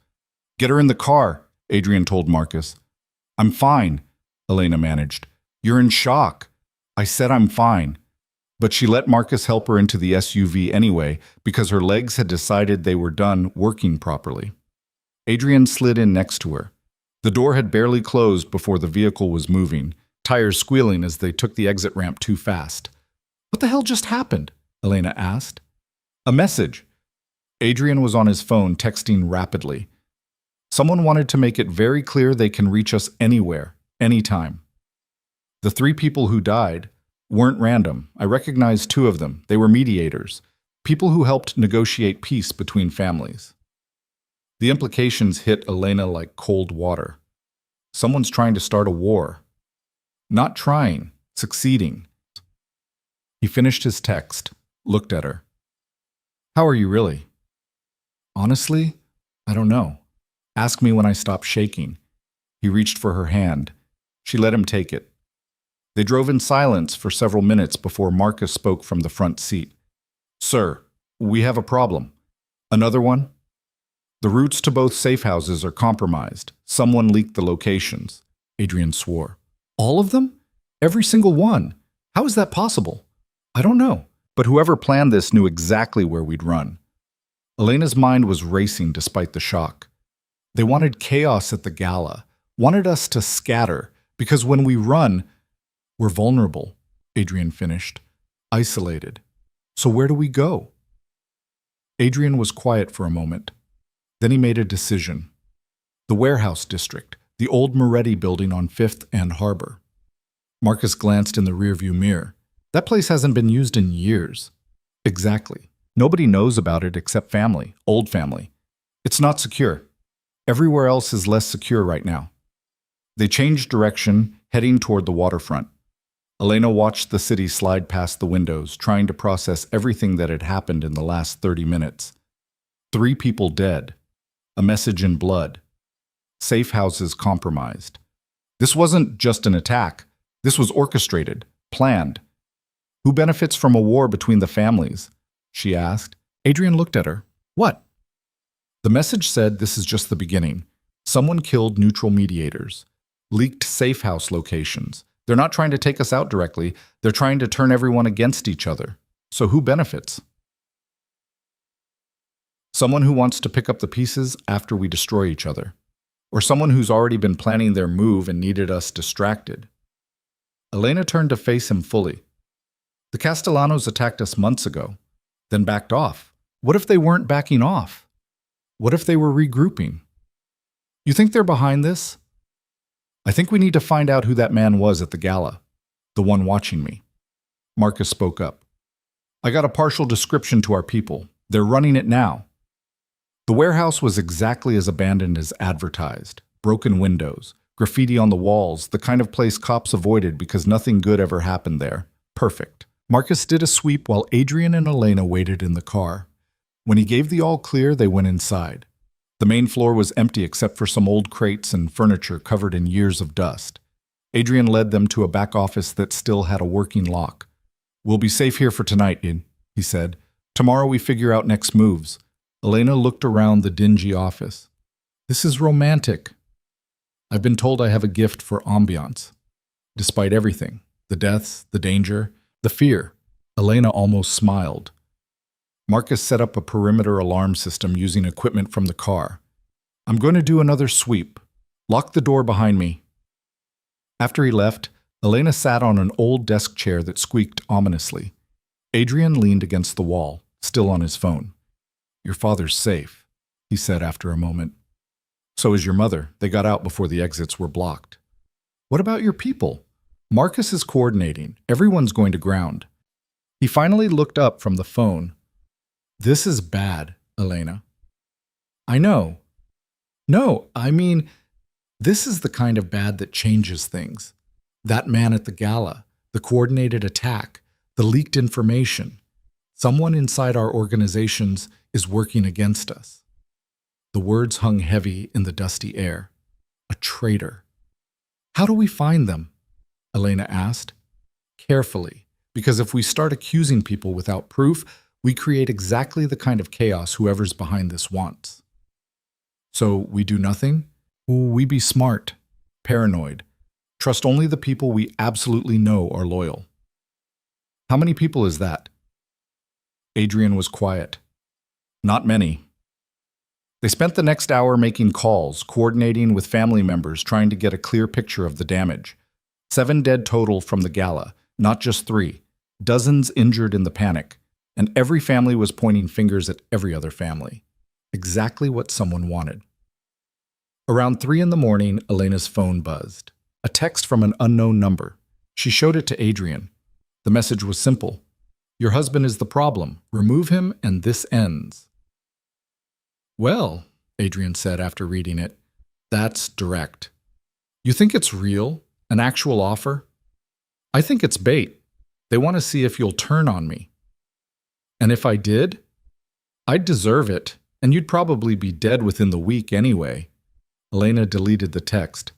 Get her in the car, Adrian told Marcus. I'm fine, Elena managed. You're in shock. I said I'm fine. But she let Marcus help her into the SUV anyway because her legs had decided they were done working properly. Adrian slid in next to her. The door had barely closed before the vehicle was moving, tires squealing as they took the exit ramp too fast. What the hell just happened? Elena asked. A message. Adrian was on his phone texting rapidly. Someone wanted to make it very clear they can reach us anywhere, anytime. The 3 people who died weren't random. I recognized 2 of them. They were mediators, people who helped negotiate peace between families. The implications hit Elena like cold water. Someone's trying to start a war. Not trying, succeeding. He finished his text, looked at her. How are you really? Honestly, I don't know. Ask me when I stop shaking. He reached for her hand. She let him take it. They drove in silence for several minutes before Marcus spoke from the front seat. Sir, we have a problem. Another one? The routes to both safe houses are compromised. Someone leaked the locations. Adrian swore. All of them? Every single one? How is that possible? I don't know. But whoever planned this knew exactly where we'd run. Elena's mind was racing despite the shock. They wanted chaos at the gala, wanted us to scatter, because when we run, we're vulnerable, Adrian finished. Isolated. So where do we go? Adrian was quiet for a moment. Then he made a decision. The warehouse district, the old Moretti building on 5th and Harbor. Marcus glanced in the rearview mirror. That place hasn't been used in years. Exactly. Nobody knows about it except family, old family. It's not secure. Everywhere else is less secure right now. They changed direction, heading toward the waterfront. Elena watched the city slide past the windows, trying to process everything that had happened in the last 30 minutes. 3 people dead. A message in blood. Safe houses compromised. This wasn't just an attack. This was orchestrated, planned. Who benefits from a war between the families? She asked. Adrian looked at her. What? The message said this is just the beginning. Someone killed neutral mediators. Leaked safe house locations. They're not trying to take us out directly. They're trying to turn everyone against each other. So who benefits? Someone who wants to pick up the pieces after we destroy each other. Or someone who's already been planning their move and needed us distracted. Elena turned to face him fully. The Castellanos attacked us months ago, then backed off. What if they weren't backing off? What if they were regrouping? You think they're behind this? I think we need to find out who that man was at the gala, the one watching me. Marcus spoke up. I got a partial description to our people. They're running it now. The warehouse was exactly as abandoned as advertised. Broken windows, graffiti on the walls, the kind of place cops avoided because nothing good ever happened there. Perfect. Marcus did a sweep while Adrian and Elena waited in the car. When he gave the all clear, they went inside. The main floor was empty except for some old crates and furniture covered in years of dust. Adrian led them to a back office that still had a working lock. We'll be safe here for tonight, he said. Tomorrow we figure out next moves. Elena looked around the dingy office. This is romantic. I've been told I have a gift for ambiance. Despite everything, the deaths, the danger, the fear, Elena almost smiled. Marcus set up a perimeter alarm system using equipment from the car. I'm going to do another sweep. Lock the door behind me. After he left, Elena sat on an old desk chair that squeaked ominously. Adrian leaned against the wall, still on his phone. Your father's safe, he said after a moment. So is your mother. They got out before the exits were blocked. What about your people? Marcus is coordinating. Everyone's going to ground. He finally looked up from the phone. This is bad, Elena. I know. No, I mean, this is the kind of bad that changes things. That man at the gala, the coordinated attack, the leaked information. Someone inside our organizations is working against us. The words hung heavy in the dusty air. A traitor. How do we find them? Elena asked. Carefully, because if we start accusing people without proof, we create exactly the kind of chaos whoever's behind this wants. So we do nothing? We be smart, paranoid, trust only the people we absolutely know are loyal. How many people is that? Adrian was quiet. Not many. They spent the next hour making calls, coordinating with family members, trying to get a clear picture of the damage. 7 dead total from the gala, not just 3. Dozens injured in the panic, and every family was pointing fingers at every other family. Exactly what someone wanted. Around 3 in the morning, Elena's phone buzzed. A text from an unknown number. She showed it to Adrian. The message was simple. Your husband is the problem. Remove him and this ends. Well, Adrian said after reading it, that's direct. You think it's real? An actual offer? I think it's bait. They want to see if you'll turn on me. And if I did, I'd deserve it, and you'd probably be dead within the week anyway. Elena deleted the text.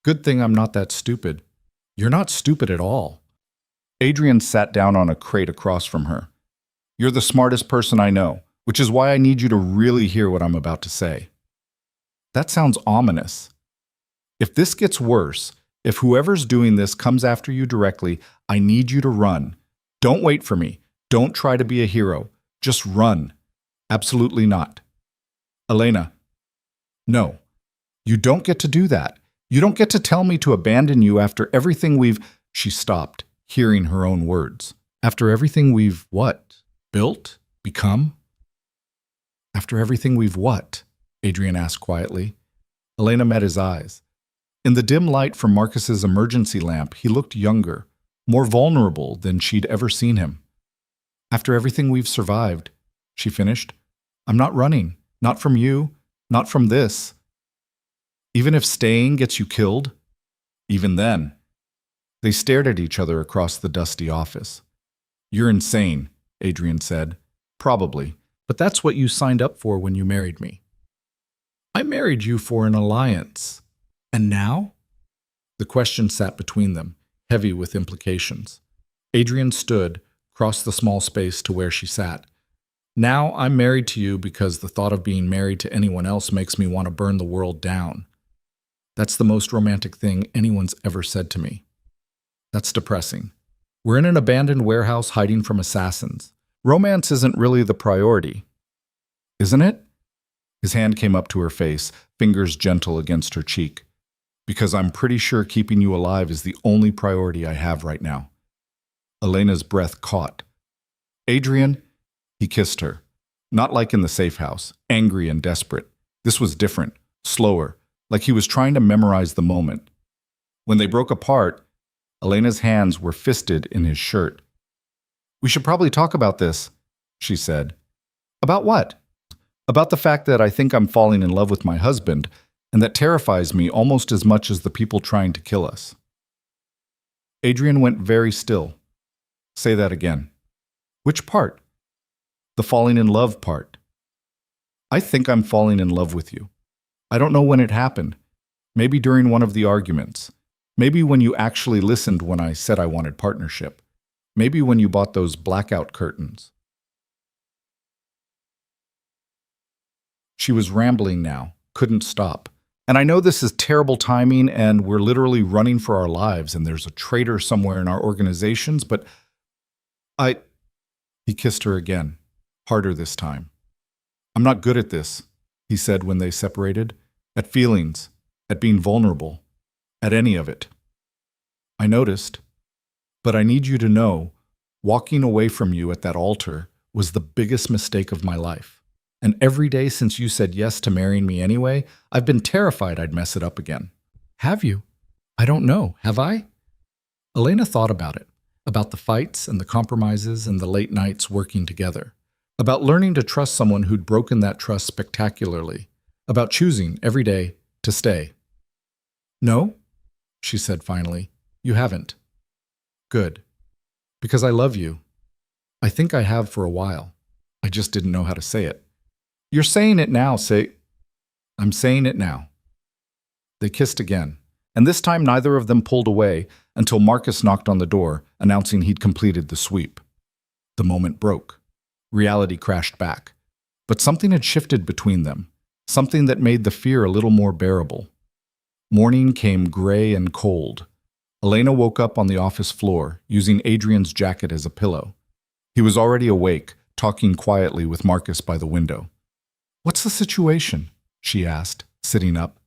Good thing I'm not that stupid. You're not stupid at all. Adrian sat down on a crate across from her. You're the smartest person I know, which is why I need you to really hear what I'm about to say. That sounds ominous. If this gets worse, if whoever's doing this comes after you directly, I need you to run. Don't wait for me. Don't try to be a hero. Just run. Absolutely not. Elena. No. You don't get to do that. You don't get to tell me to abandon you after everything we've... She stopped, hearing her own words. After everything we've what? Built? Become? After everything we've what? Adrian asked quietly. Elena met his eyes. In the dim light from Marcus's emergency lamp, he looked younger, more vulnerable than she'd ever seen him. After everything we've survived, she finished, I'm not running. Not from you. Not from this. Even if staying gets you killed? Even then. They stared at each other across the dusty office. You're insane, Adrian said. Probably, but that's what you signed up for when you married me. I married you for an alliance. And now? The question sat between them, heavy with implications. Adrian stood, crossed the small space to where she sat. Now I'm married to you because the thought of being married to anyone else makes me want to burn the world down. That's the most romantic thing anyone's ever said to me. That's depressing. We're in an abandoned warehouse hiding from assassins. Romance isn't really the priority. Isn't it? His hand came up to her face, fingers gentle against her cheek. Because I'm pretty sure keeping you alive is the only priority I have right now. Elena's breath caught. Adrian, he kissed her. Not like in the safe house, angry and desperate. This was different, slower, like he was trying to memorize the moment. When they broke apart, Elena's hands were fisted in his shirt. We should probably talk about this, she said. About what? About the fact that I think I'm falling in love with my husband, and that terrifies me almost as much as the people trying to kill us. Adrian went very still. Say that again. Which part? The falling in love part. I think I'm falling in love with you. I don't know when it happened. Maybe during one of the arguments. Maybe when you actually listened when I said I wanted partnership. Maybe when you bought those blackout curtains. She was rambling now, couldn't stop. And I know this is terrible timing and we're literally running for our lives and there's a traitor somewhere in our organizations, but He kissed her again, harder this time. I'm not good at this, he said when they separated, at feelings, at being vulnerable, at any of it. I noticed, but I need you to know, walking away from you at that altar was the biggest mistake of my life. And every day since you said yes to marrying me anyway, I've been terrified I'd mess it up again. Have you? I don't know, have I? Elena thought about it, about the fights and the compromises and the late nights working together, about learning to trust someone who'd broken that trust spectacularly, about choosing every day to stay. No, she said finally, you haven't. Good. Because I love you. I think I have for a while. I just didn't know how to say it. You're saying it now, I'm saying it now. They kissed again, and this time neither of them pulled away until Marcus knocked on the door, announcing he'd completed the sweep. The moment broke. Reality crashed back. But something had shifted between them, something that made the fear a little more bearable. Morning came gray and cold. Elena woke up on the office floor, using Adrian's jacket as a pillow. He was already awake, talking quietly with Marcus by the window. What's the situation? She asked, sitting up.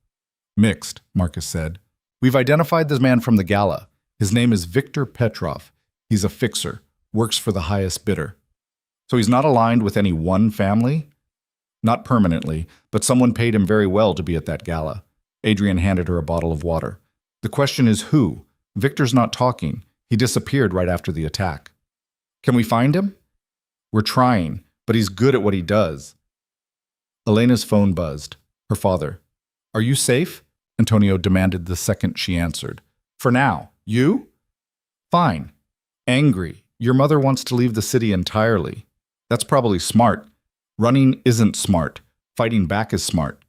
Mixed, Marcus said. We've identified this man from the gala. His name is Victor Petrov. He's a fixer, works for the highest bidder. So he's not aligned with any one family? Not permanently, but someone paid him very well to be at that gala. Adrian handed her a bottle of water. The question is who? Victor's not talking. He disappeared right after the attack. Can we find him? We're trying, but he's good at what he does. Elena's phone buzzed. Her father. Are you safe? Antonio demanded the second she answered. For now. You? Fine. Angry. Your mother wants to leave the city entirely. That's probably smart. Running isn't smart. Fighting back is smart.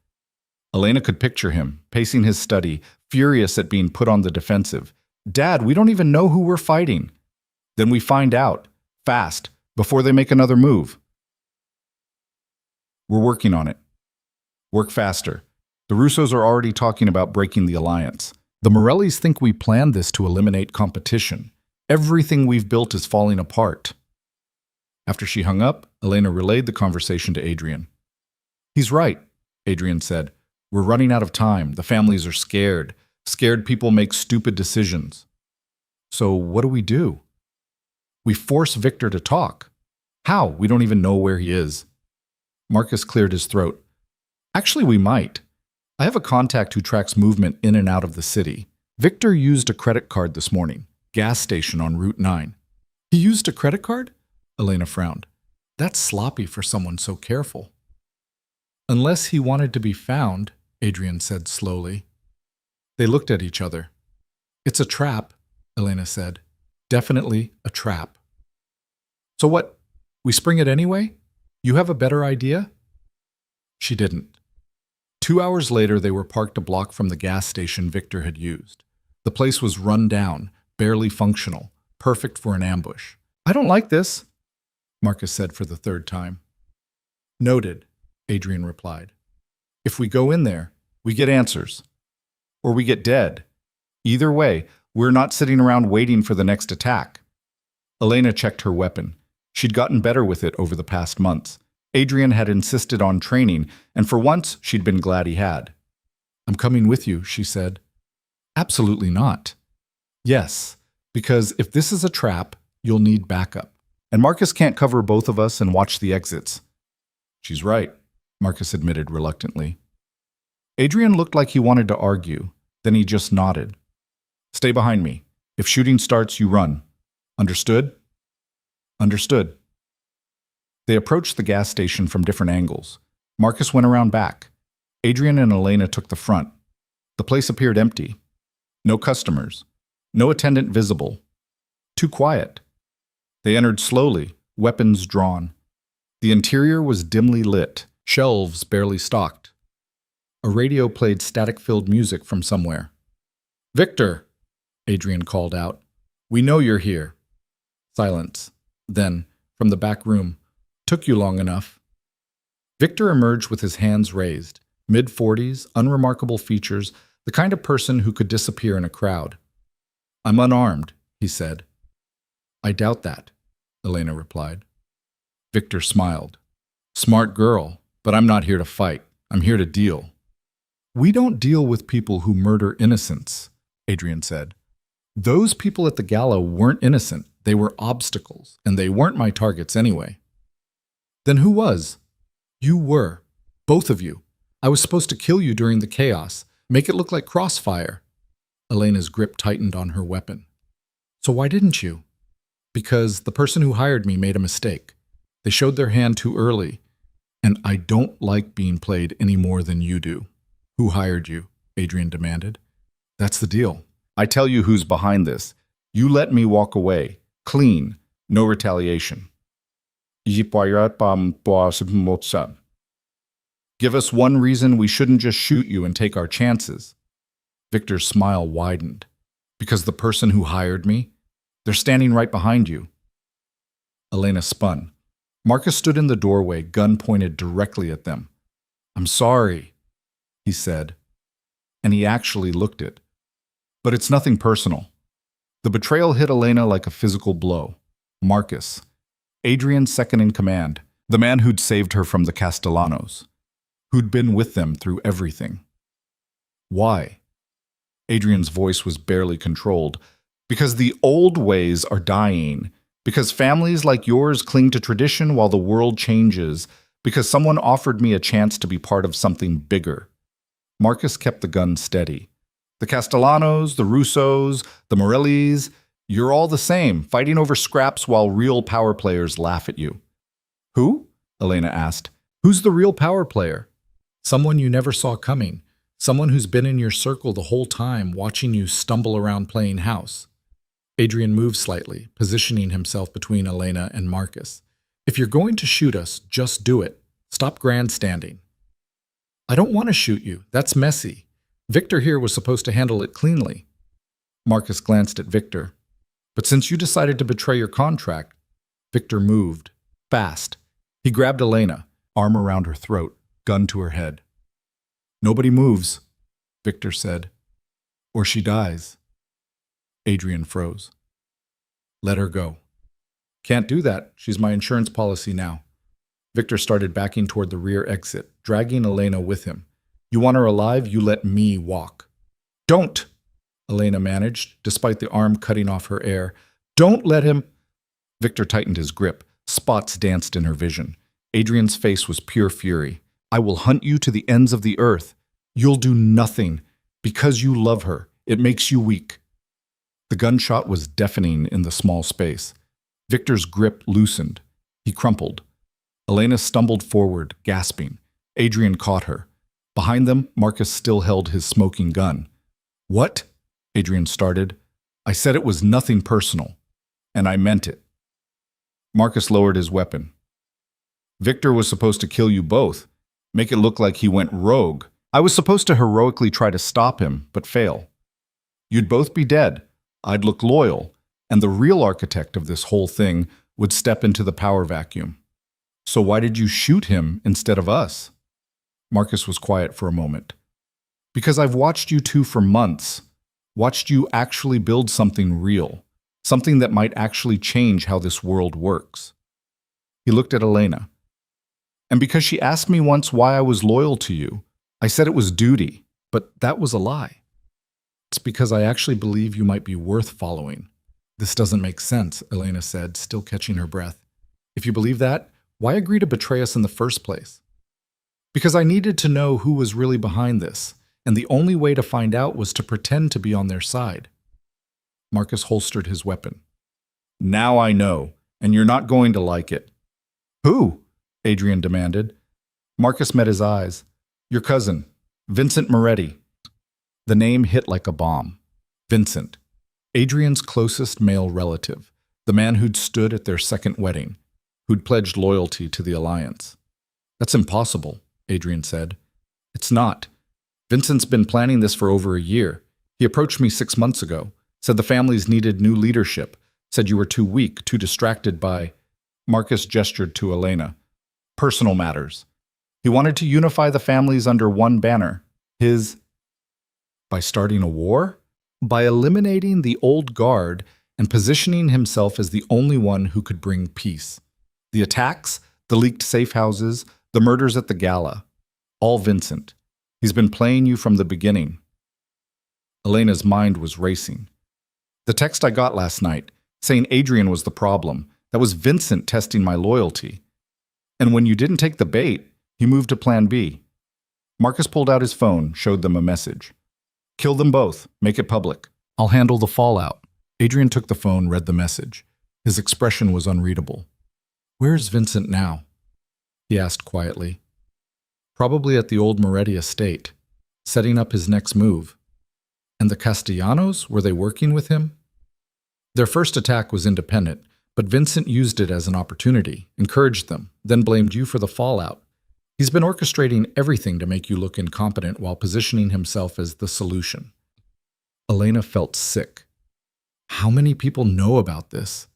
Elena could picture him, pacing his study, furious at being put on the defensive. Dad, we don't even know who we're fighting. Then we find out. Fast. Before they make another move. We're working on it. Work faster. The Russos are already talking about breaking the alliance. The Morellis think we planned this to eliminate competition. Everything we've built is falling apart. After she hung up, Elena relayed the conversation to Adrian. He's right, Adrian said. We're running out of time. The families are scared. Scared people make stupid decisions. So what do we do? We force Victor to talk. How? We don't even know where he is. Marcus cleared his throat. Actually, we might. I have a contact who tracks movement in and out of the city. Victor used a credit card this morning. Gas station on Route 9. He used a credit card? Elena frowned. That's sloppy for someone so careful. Unless he wanted to be found, Adrian said slowly. They looked at each other. It's a trap, Elena said. Definitely a trap. So what? We spring it anyway? You have a better idea? She didn't. 2 hours later, they were parked a block from the gas station Victor had used. The place was run down, barely functional, perfect for an ambush. I don't like this, Marcus said for the third time. Noted, Adrian replied. If we go in there, we get answers. Or we get dead. Either way, we're not sitting around waiting for the next attack. Elena checked her weapon. She'd gotten better with it over the past months. Adrian had insisted on training, and for once she'd been glad he had. I'm coming with you, she said. Absolutely not. Yes, because if this is a trap, you'll need backup. And Marcus can't cover both of us and watch the exits. She's right, Marcus admitted reluctantly. Adrian looked like he wanted to argue, then he just nodded. Stay behind me. If shooting starts, you run. Understood? Understood. They approached the gas station from different angles. Marcus went around back. Adrian and Elena took the front. The place appeared empty. No customers. No attendant visible. Too quiet. They entered slowly, weapons drawn. The interior was dimly lit, shelves barely stocked. A radio played static-filled music from somewhere. Victor, Adrian called out. We know you're here. Silence. Then, from the back room, took you long enough. Victor emerged with his hands raised, mid-40s, unremarkable features, the kind of person who could disappear in a crowd. I'm unarmed, he said. I doubt that, Elena replied. Victor smiled. Smart girl, but I'm not here to fight. I'm here to deal. We don't deal with people who murder innocents, Adrian said. Those people at the gala weren't innocent. They were obstacles, and they weren't my targets anyway. Then who was? You were. Both of you. I was supposed to kill you during the chaos, make it look like crossfire. Elena's grip tightened on her weapon. So why didn't you? Because the person who hired me made a mistake. They showed their hand too early, and I don't like being played any more than you do. Who hired you? Adrian demanded. That's the deal. I tell you who's behind this. You let me walk away. Clean. No retaliation. Give us one reason we shouldn't just shoot you and take our chances. Victor's smile widened. Because the person who hired me, they're standing right behind you. Elena spun. Marcus stood in the doorway, gun pointed directly at them. I'm sorry, he said. And he actually looked it. But it's nothing personal. The betrayal hit Elena like a physical blow. Marcus, Adrian's second in command, the man who'd saved her from the Castellanos, who'd been with them through everything. Why? Adrian's voice was barely controlled. Because the old ways are dying. Because families like yours cling to tradition while the world changes. Because someone offered me a chance to be part of something bigger. Marcus kept the gun steady. The Castellanos, the Russos, the Morellis, you're all the same, fighting over scraps while real power players laugh at you. Who? Elena asked. Who's the real power player? Someone you never saw coming. Someone who's been in your circle the whole time, watching you stumble around playing house. Adrian moved slightly, positioning himself between Elena and Marcus. If you're going to shoot us, just do it. Stop grandstanding. I don't want to shoot you. That's messy. Victor here was supposed to handle it cleanly. Marcus glanced at Victor. But since you decided to betray your contract, Victor moved. Fast. He grabbed Elena, arm around her throat, gun to her head. Nobody moves, Victor said. Or she dies. Adrian froze. Let her go. Can't do that. She's my insurance policy now. Victor started backing toward the rear exit, dragging Elena with him. You want her alive? You let me walk. Don't! Elena managed, despite the arm cutting off her air. Don't let him... Victor tightened his grip. Spots danced in her vision. Adrian's face was pure fury. I will hunt you to the ends of the earth. You'll do nothing. Because you love her. It makes you weak. The gunshot was deafening in the small space. Victor's grip loosened. He crumpled. Elena stumbled forward, gasping. Adrian caught her. Behind them, Marcus still held his smoking gun. What? Adrian started. I said it was nothing personal. And I meant it. Marcus lowered his weapon. Victor was supposed to kill you both. Make it look like he went rogue. I was supposed to heroically try to stop him, but fail. You'd both be dead. I'd look loyal. And the real architect of this whole thing would step into the power vacuum. So why did you shoot him instead of us? Marcus was quiet for a moment. Because I've watched you two for months. Watched you actually build something real. Something that might actually change how this world works. He looked at Elena. And because she asked me once why I was loyal to you, I said it was duty, but that was a lie. It's because I actually believe you might be worth following. This doesn't make sense, Elena said, still catching her breath. If you believe that, why agree to betray us in the first place? Because I needed to know who was really behind this, and the only way to find out was to pretend to be on their side. Marcus holstered his weapon. Now I know, and you're not going to like it. Who? Adrian demanded. Marcus met his eyes. Your cousin, Vincent Moretti. The name hit like a bomb. Vincent. Adrian's closest male relative, the man who'd stood at their second wedding, who'd pledged loyalty to the alliance. That's impossible, Adrian said. It's not. Vincent's been planning this for over a year. He approached me 6 months ago, said the families needed new leadership, said you were too weak, too distracted by... Marcus gestured to Elena. Personal matters. He wanted to unify the families under one banner. By starting a war? By eliminating the old guard and positioning himself as the only one who could bring peace. The attacks, the leaked safe houses, the murders at the gala. All Vincent. He's been playing you from the beginning. Elena's mind was racing. The text I got last night, saying Adrian was the problem, that was Vincent testing my loyalty. And when you didn't take the bait, he moved to plan B. Marcus pulled out his phone, showed them a message. Kill them both. Make it public. I'll handle the fallout. Adrian took the phone, read the message. His expression was unreadable. Where's Vincent now? He asked quietly. Probably at the old Moretti estate, setting up his next move. And the Castellanos, were they working with him? Their first attack was independent, but Vincent used it as an opportunity, encouraged them, then blamed you for the fallout. He's been orchestrating everything to make you look incompetent while positioning himself as the solution. Elena felt sick. How many people know about this?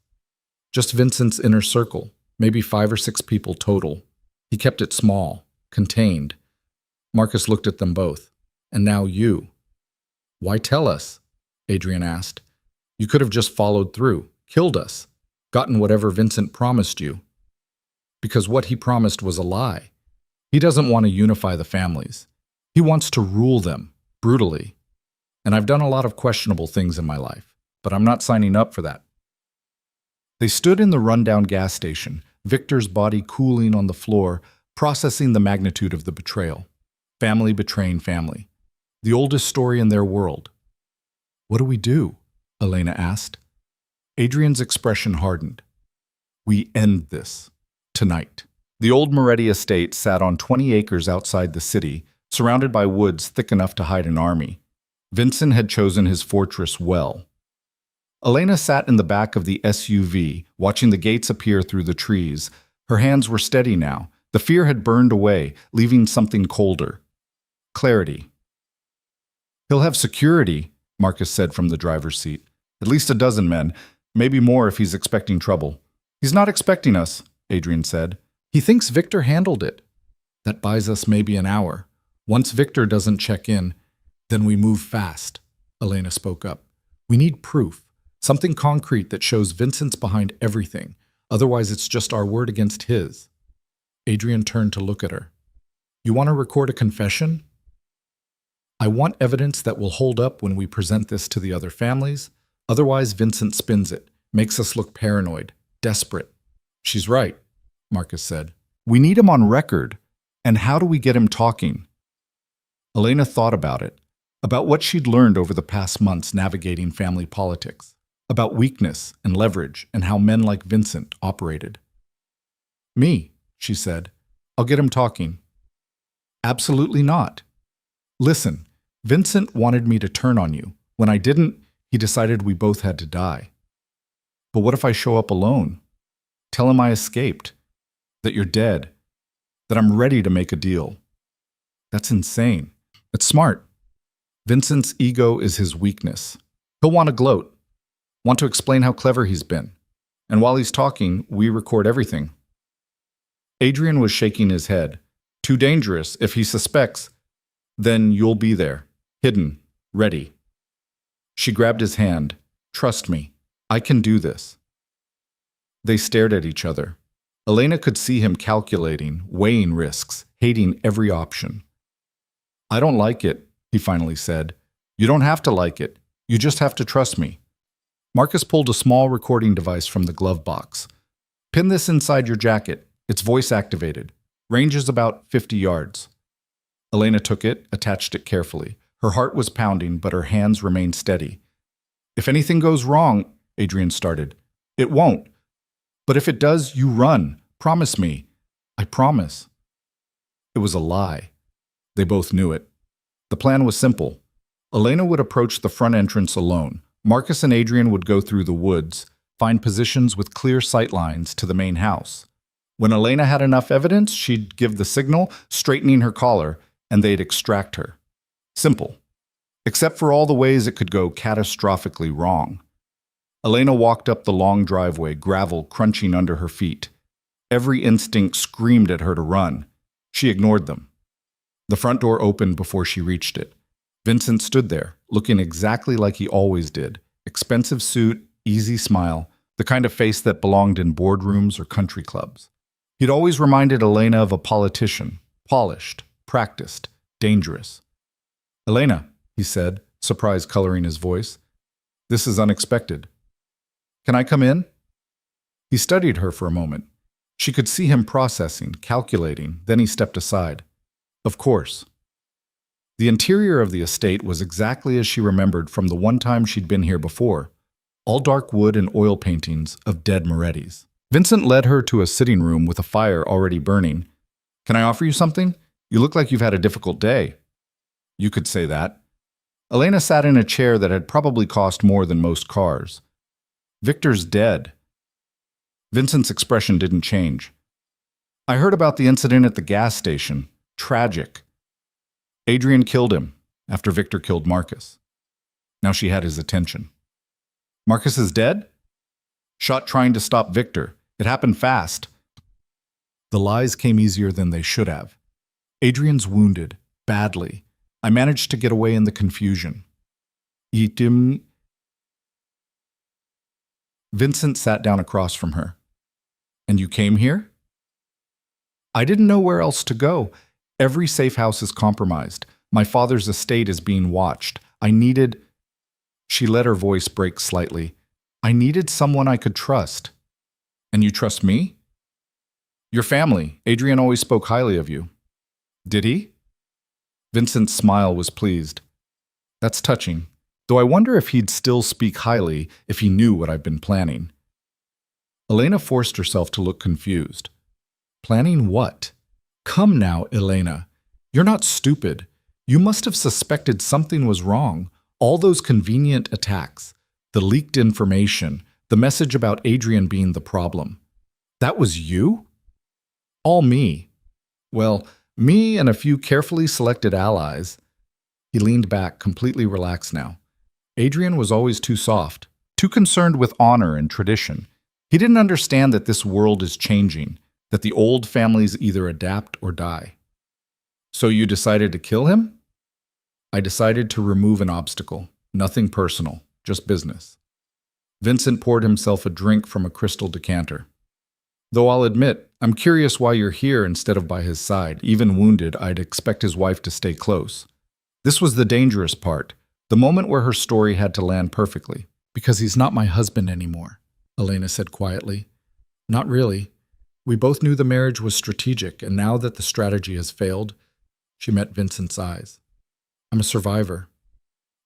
Just Vincent's inner circle, maybe 5 or 6 people total. He kept it small, contained. Marcus looked at them both. And now you. Why tell us? Adrian asked. You could have just followed through, killed us, gotten whatever Vincent promised you. Because what he promised was a lie. He doesn't want to unify the families. He wants to rule them, brutally. And I've done a lot of questionable things in my life, but I'm not signing up for that. They stood in the rundown gas station, Victor's body cooling on the floor, processing the magnitude of the betrayal. Family betraying family. The oldest story in their world. What do we do? Elena asked. Adrian's expression hardened. We end this. Tonight. The old Moretti estate sat on 20 acres outside the city, surrounded by woods thick enough to hide an army. Vincent had chosen his fortress well. Elena sat in the back of the SUV, watching the gates appear through the trees. Her hands were steady now. The fear had burned away, leaving something colder. Clarity. He'll have security, Marcus said from the driver's seat. At least a dozen men, maybe more if he's expecting trouble. He's not expecting us, Adrian said. He thinks Victor handled it. That buys us maybe an hour. Once Victor doesn't check in, then we move fast, Elena spoke up. We need proof, something concrete that shows Vincent's behind everything. Otherwise, it's just our word against his. Adrian turned to look at her. You want to record a confession? I want evidence that will hold up when we present this to the other families. Otherwise, Vincent spins it, makes us look paranoid, desperate. She's right, Marcus said. We need him on record. And how do we get him talking? Elena thought about it, about what she'd learned over the past months navigating family politics, about weakness and leverage and how men like Vincent operated. Me, she said. I'll get him talking. Absolutely not. Listen, Vincent wanted me to turn on you. When I didn't, he decided we both had to die. But what if I show up alone? Tell him I escaped, that you're dead, that I'm ready to make a deal. That's insane. It's smart. Vincent's ego is his weakness. He'll want to gloat, want to explain how clever he's been. And while he's talking, we record everything. Adrian was shaking his head. Too dangerous. If he suspects, then you'll be there, hidden, ready. She grabbed his hand. Trust me, I can do this. They stared at each other. Elena could see him calculating, weighing risks, hating every option. I don't like it, he finally said. You don't have to like it. You just have to trust me. Marcus pulled a small recording device from the glove box. Pin this inside your jacket. It's voice activated. Range is about 50 yards. Elena took it, attached it carefully. Her heart was pounding, but her hands remained steady. If anything goes wrong, Adrian started. It won't. But if it does, you run. Promise me. I promise. It was a lie. They both knew it. The plan was simple. Elena would approach the front entrance alone. Marcus and Adrian would go through the woods, find positions with clear sight lines to the main house. When Elena had enough evidence, she'd give the signal, straightening her collar, and they'd extract her. Simple. Except for all the ways it could go catastrophically wrong. Elena walked up the long driveway, gravel crunching under her feet. Every instinct screamed at her to run. She ignored them. The front door opened before she reached it. Vincent stood there, looking exactly like he always did. Expensive suit, easy smile, the kind of face that belonged in boardrooms or country clubs. He'd always reminded Elena of a politician, polished, practiced, dangerous. Elena, he said, surprise coloring his voice. This is unexpected. Can I come in? He studied her for a moment. She could see him processing, calculating, then he stepped aside. Of course. The interior of the estate was exactly as she remembered from the one time she'd been here before, all dark wood and oil paintings of dead Morettis. Vincent led her to a sitting room with a fire already burning. "Can I offer you something? You look like you've had a difficult day." "You could say that." Elena sat in a chair that had probably cost more than most cars. "Victor's dead." Vincent's expression didn't change. "I heard about the incident at the gas station. Tragic. Adrian killed him after Victor killed Marcus." Now she had his attention. "Marcus is dead?" "Shot trying to stop Victor. It happened fast." The lies came easier than they should have. "Adrian's wounded, badly. I managed to get away in the confusion." "Itim." Vincent sat down across from her. "And you came here?" "I didn't know where else to go. Every safe house is compromised. My father's estate is being watched. I needed—" She let her voice break slightly. "I needed someone I could trust." "And you trust me?" "Your family. Adrian always spoke highly of you." "Did he?" Vincent's smile was pleased. "That's touching. Though I wonder if he'd still speak highly if he knew what I've been planning." Elena forced herself to look confused. "Planning what?" "Come now, Elena. You're not stupid. You must have suspected something was wrong. All those convenient attacks, the leaked information, the message about Adrian being the problem. That was you?" "All me." "Well, me and a few carefully selected allies." He leaned back, completely relaxed now. Adrian was always too soft, too concerned with honor and tradition. He didn't understand that this world is changing, that the old families either adapt or die. "So you decided to kill him?" "I decided to remove an obstacle. Nothing personal, just business." Vincent poured himself a drink from a crystal decanter. "Though I'll admit, I'm curious why you're here instead of by his side. Even wounded, I'd expect his wife to stay close." This was the dangerous part, the moment where her story had to land perfectly. "Because he's not my husband anymore," Elena said quietly. "Not really. We both knew the marriage was strategic, and now that the strategy has failed," she met Vincent's eyes. "I'm a survivor.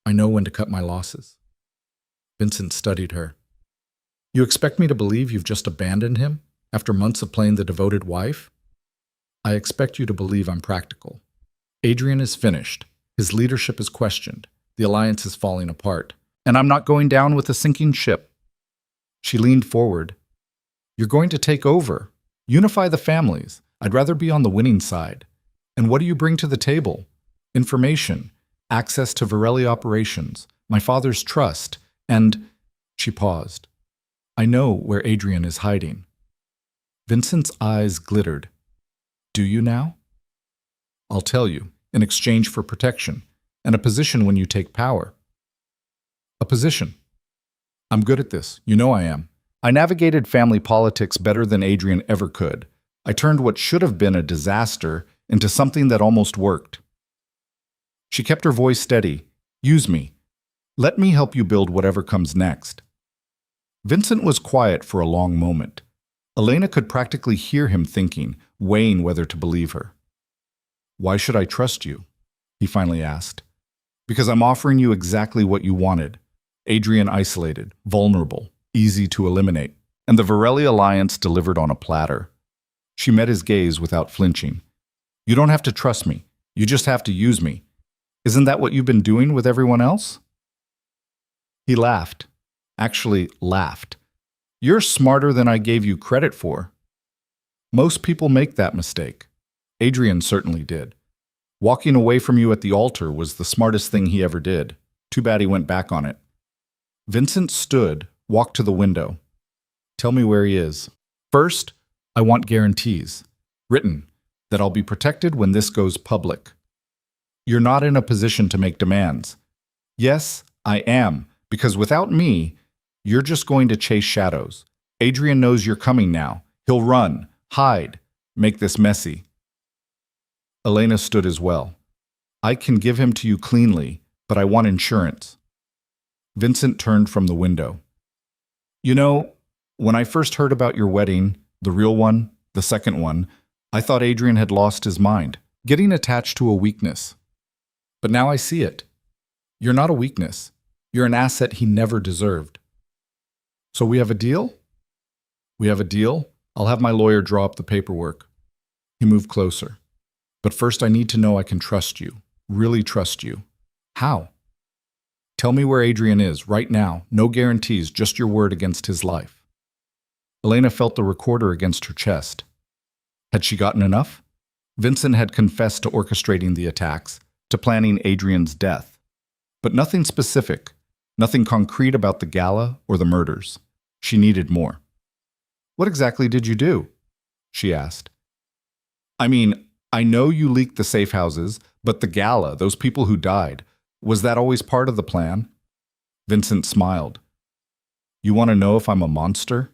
I know when to cut my losses." Vincent studied her. "You expect me to believe you've just abandoned him, after months of playing the devoted wife?" "I expect you to believe I'm practical. Adrian is finished. His leadership is questioned. The alliance is falling apart. And I'm not going down with a sinking ship." She leaned forward. "You're going to take over. Unify the families. I'd rather be on the winning side. And what do you bring to the table? Information, access to Varelli operations, my father's trust, and—" She paused. "I know where Adrian is hiding." Vincent's eyes glittered. "Do you now?" "I'll tell you, in exchange for protection, and a position when you take power." "A position. I'm good at this. You know I am. I navigated family politics better than Adrian ever could. I turned what should have been a disaster into something that almost worked." She kept her voice steady. "Use me. Let me help you build whatever comes next." Vincent was quiet for a long moment. Elena could practically hear him thinking, weighing whether to believe her. "Why should I trust you?" he finally asked. "Because I'm offering you exactly what you wanted. Adrian isolated, vulnerable, easy to eliminate, and the Varelli alliance delivered on a platter." She met his gaze without flinching. "You don't have to trust me. You just have to use me. Isn't that what you've been doing with everyone else?" He laughed. Actually laughed. "You're smarter than I gave you credit for." "Most people make that mistake. Adrian certainly did. Walking away from you at the altar was the smartest thing he ever did. Too bad he went back on it." Vincent stood, walked to the window. "Tell me where he is. First, I want guarantees. Written, that I'll be protected when this goes public." "You're not in a position to make demands." "Yes, I am, because without me, you're just going to chase shadows. Adrian knows you're coming now. He'll run, hide, make this messy." Elena stood as well. "I can give him to you cleanly, but I want insurance." Vincent turned from the window. "You know, when I first heard about your wedding, the real one, the second one, I thought Adrian had lost his mind, getting attached to a weakness. But now I see it. You're not a weakness. You're an asset he never deserved. So we have a deal? We have a deal? I'll have my lawyer draw up the paperwork. He moved closer. But first I need to know I can trust you. Really trust you. How? Tell me where Adrian is, right now. No guarantees, just your word against his life. Elena felt the recorder against her chest. Had she gotten enough? Vincent had confessed to orchestrating the attacks, to planning Adrian's death. But nothing specific, nothing concrete about the gala or the murders. She needed more. What exactly did you do? She asked. I mean, I know you leaked the safe houses, but the gala, those people who died, was that always part of the plan? Vincent smiled. You want to know if I'm a monster?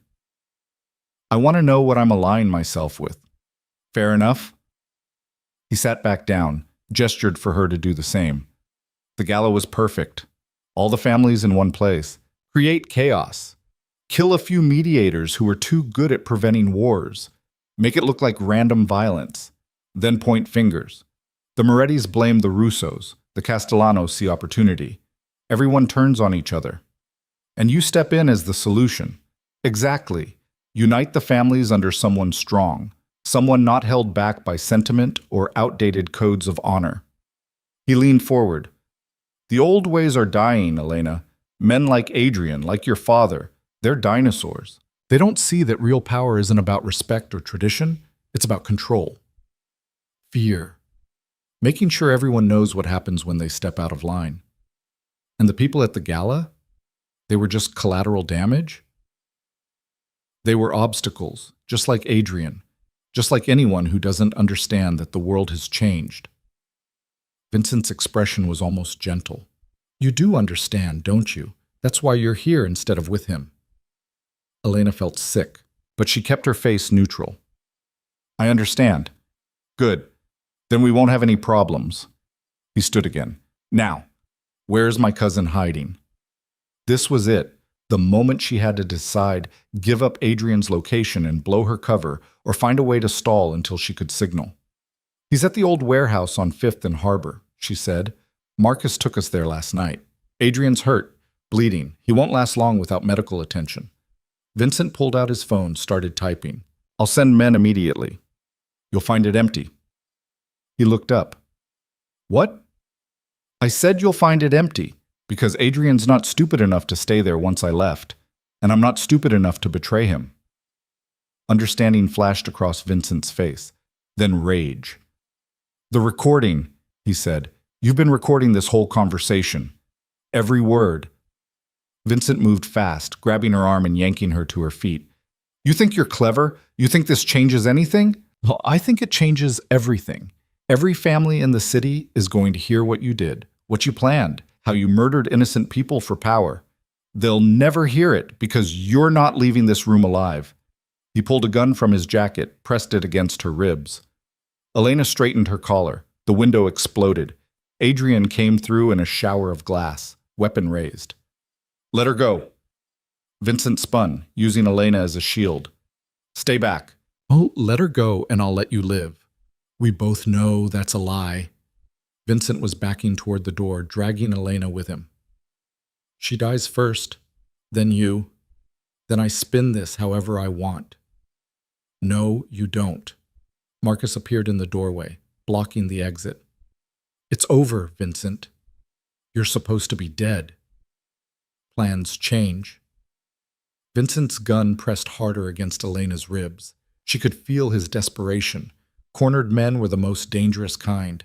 I want to know what I'm allying myself with. Fair enough? He sat back down, gestured for her to do the same. The gala was perfect. All the families in one place. Create chaos. Kill a few mediators who were too good at preventing wars. Make it look like random violence. Then point fingers. The Morettis blame the Russos. The Castellanos see opportunity. Everyone turns on each other. And you step in as the solution. Exactly. Unite the families under someone strong. Someone not held back by sentiment or outdated codes of honor. He leaned forward. The old ways are dying, Elena. Men like Adrian, like your father, they're dinosaurs. They don't see that real power isn't about respect or tradition. It's about control. Fear. Making sure everyone knows what happens when they step out of line. And the people at the gala? They were just collateral damage? They were obstacles, just like Adrian, just like anyone who doesn't understand that the world has changed. Vincent's expression was almost gentle. You do understand, don't you? That's why you're here instead of with him. Elena felt sick, but she kept her face neutral. I understand. Good. Then we won't have any problems. He stood again. Now, where's my cousin hiding? This was it. The moment she had to decide, give up Adrian's location and blow her cover, or find a way to stall until she could signal. He's at the old warehouse on 5th and Harbor, she said. Marcus took us there last night. Adrian's hurt, bleeding. He won't last long without medical attention. Vincent pulled out his phone, started typing. I'll send men immediately. You'll find it empty. He looked up. What? I said you'll find it empty, because Adrian's not stupid enough to stay there once I left, and I'm not stupid enough to betray him. Understanding flashed across Vincent's face, then rage. The recording, he said. You've been recording this whole conversation. Every word. Vincent moved fast, grabbing her arm and yanking her to her feet. You think you're clever? You think this changes anything? Well, I think it changes everything. Every family in the city is going to hear what you did, what you planned, how you murdered innocent people for power. They'll never hear it because you're not leaving this room alive. He pulled a gun from his jacket, pressed it against her ribs. Elena straightened her collar. The window exploded. Adrian came through in a shower of glass, weapon raised. Let her go. Vincent spun, using Elena as a shield. Stay back. Oh, let her go and I'll let you live. We both know that's a lie. Vincent was backing toward the door, dragging Elena with him. She dies first, then you. Then I spin this however I want. No, you don't. Marcus appeared in the doorway, blocking the exit. It's over, Vincent. You're supposed to be dead. Plans change. Vincent's gun pressed harder against Elena's ribs. She could feel his desperation. Cornered men were the most dangerous kind.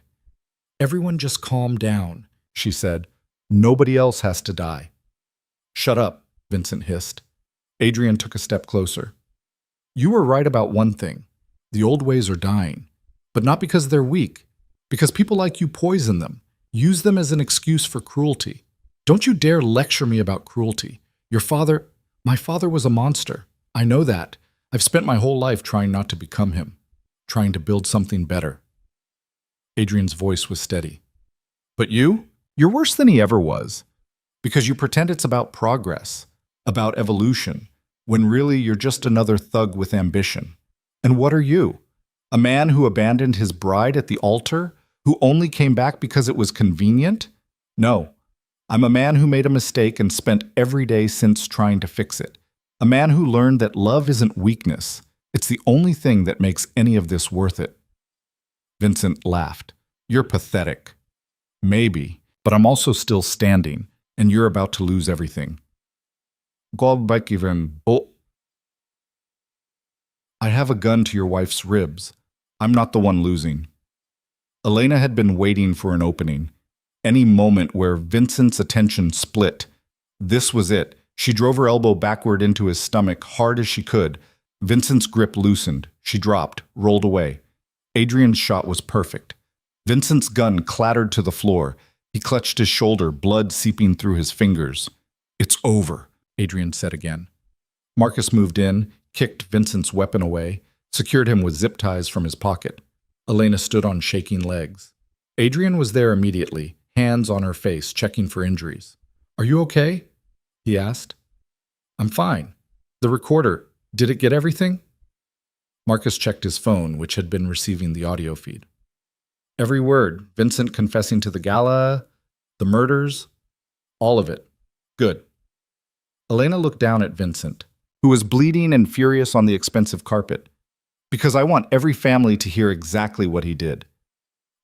Everyone just calm down, she said. Nobody else has to die. Shut up, Vincent hissed. Adrian took a step closer. You were right about one thing. The old ways are dying. But not because they're weak. Because people like you poison them. Use them as an excuse for cruelty. Don't you dare lecture me about cruelty. My father was a monster. I know that. I've spent my whole life trying not to become him. Trying to build something better. Adrian's voice was steady. But you're worse than he ever was. Because you pretend it's about progress, about evolution, when really you're just another thug with ambition. And what are you? A man who abandoned his bride at the altar, Who only came back because it was convenient? No. I'm a man who made a mistake and spent every day since trying to fix it. A man who learned that love isn't weakness. It's the only thing that makes any of this worth it. Vincent laughed. You're pathetic. Maybe, but I'm also still standing, and you're about to lose everything. Oh, I have a gun to your wife's ribs. I'm not the one losing. Elena had been waiting for an opening. Any moment where Vincent's attention split. This was it. She drove her elbow backward into his stomach hard as she could. Vincent's grip loosened. She dropped, rolled away. Adrian's shot was perfect. Vincent's gun clattered to the floor. He clutched his shoulder, blood seeping through his fingers. It's over, Adrian said again. Marcus moved in, kicked Vincent's weapon away, secured him with zip ties from his pocket. Elena stood on shaking legs. Adrian was there immediately, hands on her face, checking for injuries. Are you okay? He asked. I'm fine. The recorder, did it get everything? Marcus checked his phone, which had been receiving the audio feed. Every word, Vincent confessing to the gala, the murders, all of it. Good. Elena looked down at Vincent, who was bleeding and furious on the expensive carpet. Because I want every family to hear exactly what he did.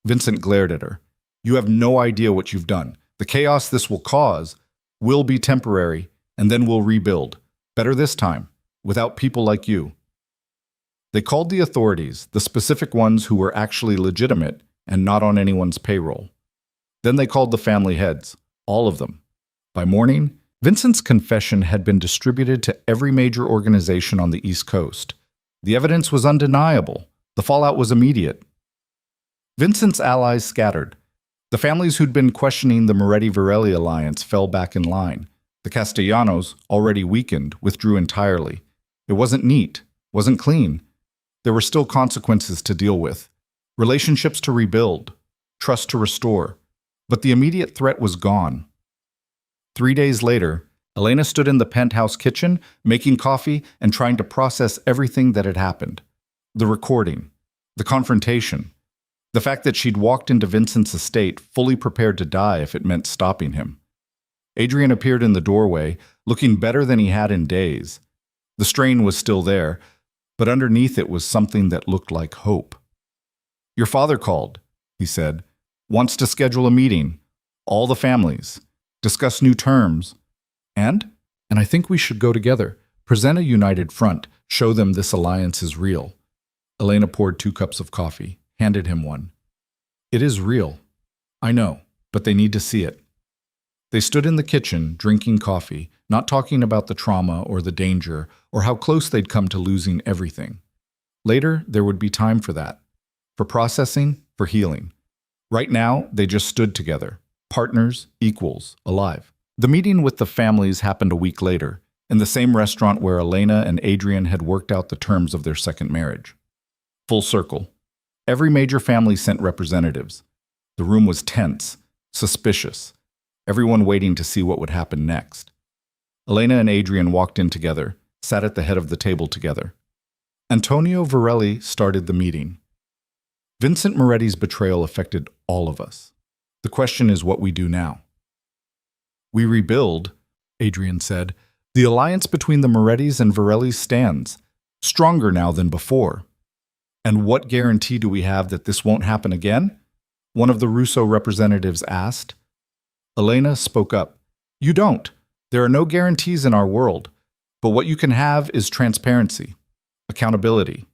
Vincent glared at her. You have no idea what you've done. The chaos this will cause will be temporary, and then we'll rebuild. Better this time, without people like you. They called the authorities, the specific ones who were actually legitimate and not on anyone's payroll. Then they called the family heads, all of them. By morning, Vincent's confession had been distributed to every major organization on the East Coast. The evidence was undeniable. The fallout was immediate. Vincent's allies scattered. The families who'd been questioning the Moretti-Varelli alliance fell back in line. The Castellanos, already weakened, withdrew entirely. It wasn't neat, wasn't clean. There were still consequences to deal with, relationships to rebuild, trust to restore. But the immediate threat was gone. 3 days later, Elena stood in the penthouse kitchen, making coffee and trying to process everything that had happened. The recording, the confrontation, the fact that she'd walked into Vincent's estate fully prepared to die if it meant stopping him. Adrian appeared in the doorway, looking better than he had in days. The strain was still there, but underneath it was something that looked like hope. Your father called, he said, wants to schedule a meeting, all the families, discuss new terms, and I think we should go together, present a united front, show them this alliance is real. Elena poured 2 cups of coffee, handed him one. It is real. I know, but they need to see it. They stood in the kitchen, drinking coffee, not talking about the trauma or the danger or how close they'd come to losing everything. Later, there would be time for that, for processing, for healing. Right now, they just stood together, partners, equals, alive. The meeting with the families happened a week later, in the same restaurant where Elena and Adrian had worked out the terms of their second marriage. Full circle. Every major family sent representatives. The room was tense, suspicious, everyone waiting to see what would happen next. Elena and Adrian walked in together, sat at the head of the table together. Antonio Varelli started the meeting. Vincent Moretti's betrayal affected all of us. The question is what we do now. We rebuild, Adrian said. The alliance between the Morettis and Varellis stands, stronger now than before. And what guarantee do we have that this won't happen again? One of the Russo representatives asked. Elena spoke up. You don't. There are no guarantees in our world. But what you can have is transparency, accountability.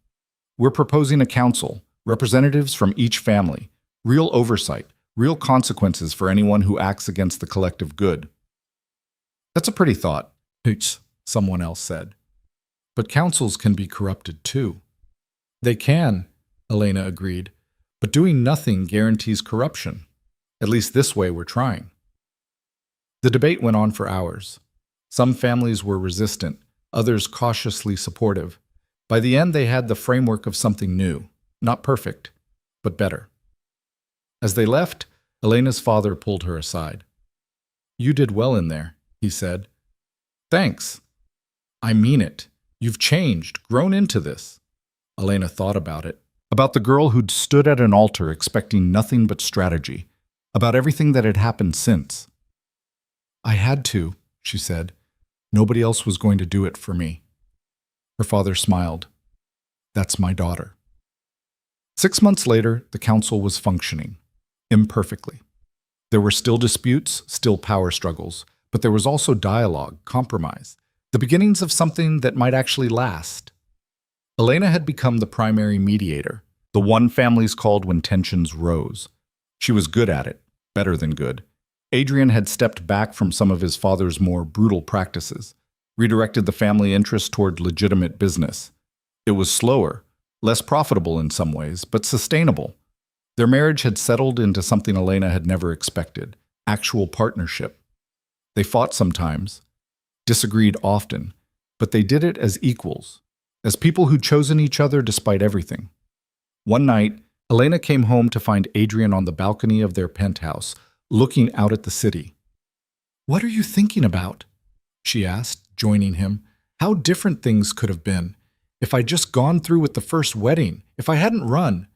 We're proposing a council, representatives from each family, real oversight, real consequences for anyone who acts against the collective good. That's a pretty thought, someone else said. But councils can be corrupted too. They can, Elena agreed, but doing nothing guarantees corruption. At least this way we're trying. The debate went on for hours. Some families were resistant, others cautiously supportive. By the end, they had the framework of something new, not perfect, but better. As they left, Elena's father pulled her aside. You did well in there, he said. Thanks. I mean it. You've changed, grown into this. Elena thought about it. About the girl who'd stood at an altar expecting nothing but strategy. About everything that had happened since. "I had to," she said. "Nobody else was going to do it for me." Her father smiled. "That's my daughter." 6 months later, the council was functioning. Imperfectly. There were still disputes, still power struggles, but there was also dialogue, compromise, the beginnings of something that might actually last. Elena had become the primary mediator, the one families called when tensions rose. She was good at it, better than good. Adrian had stepped back from some of his father's more brutal practices, redirected the family interest toward legitimate business. It was slower, less profitable in some ways, but sustainable. Their marriage had settled into something Elena had never expected, actual partnership. They fought sometimes, disagreed often, but they did it as equals, as people who'd chosen each other despite everything. One night, Elena came home to find Adrian on the balcony of their penthouse, looking out at the city. "What are you thinking about?" she asked, joining him. "How different things could have been. If I'd just gone through with the first wedding, if I hadn't run,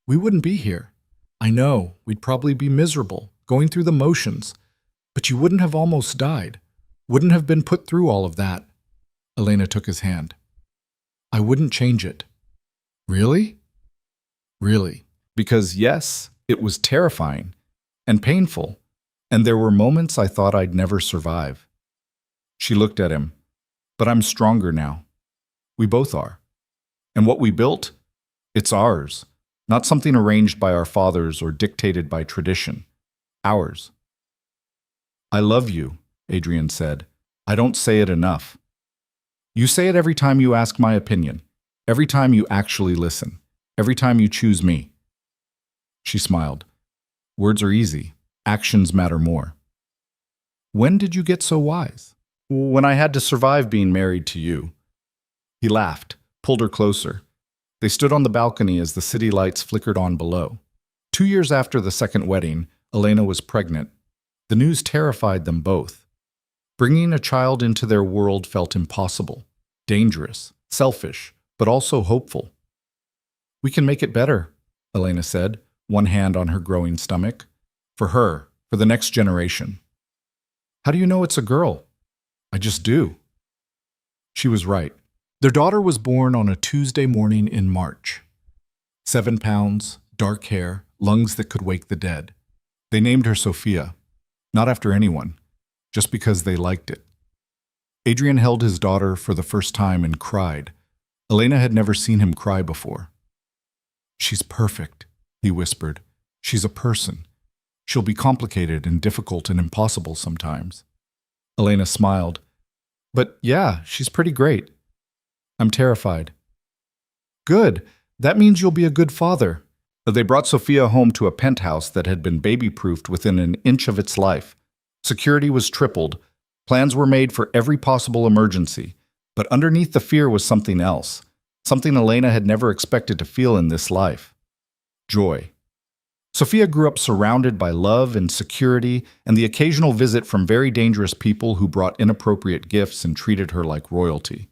we wouldn't be here. I know, we'd probably be miserable, going through the motions, but you wouldn't have almost died, wouldn't have been put through all of that." Elena took his hand. "I wouldn't change it." "Really?" "Really. Because yes, it was terrifying and painful, and there were moments I thought I'd never survive." She looked at him. "But I'm stronger now. We both are. And what we built, it's ours, not something arranged by our fathers or dictated by tradition. Ours." "I love you," Adrian said. "I don't say it enough. You say it every time you ask my opinion, every time you actually listen, every time you choose me." She smiled. "Words are easy. Actions matter more." "When did you get so wise?" "When I had to survive being married to you." He laughed, pulled her closer. They stood on the balcony as the city lights flickered on below. 2 years after the second wedding, Elena was pregnant. The news terrified them both. Bringing a child into their world felt impossible, dangerous, selfish, but also hopeful. "We can make it better," Elena said, one hand on her growing stomach. "For her, for the next generation." "How do you know it's a girl?" "I just do." She was right. Their daughter was born on a Tuesday morning in March. 7 pounds, dark hair, lungs that could wake the dead. They named her Sophia, not after anyone, just because they liked it. Adrian held his daughter for the first time and cried. Elena had never seen him cry before. "She's perfect," he whispered. "She's a person. She'll be complicated and difficult and impossible sometimes." Elena smiled. "But yeah, she's pretty great." "I'm terrified." "Good. That means you'll be a good father." They brought Sophia home to a penthouse that had been baby-proofed within an inch of its life. Security was tripled. Plans were made for every possible emergency. But underneath the fear was something else, something Elena had never expected to feel in this life. Joy. Sophia grew up surrounded by love and security and the occasional visit from very dangerous people who brought inappropriate gifts and treated her like royalty.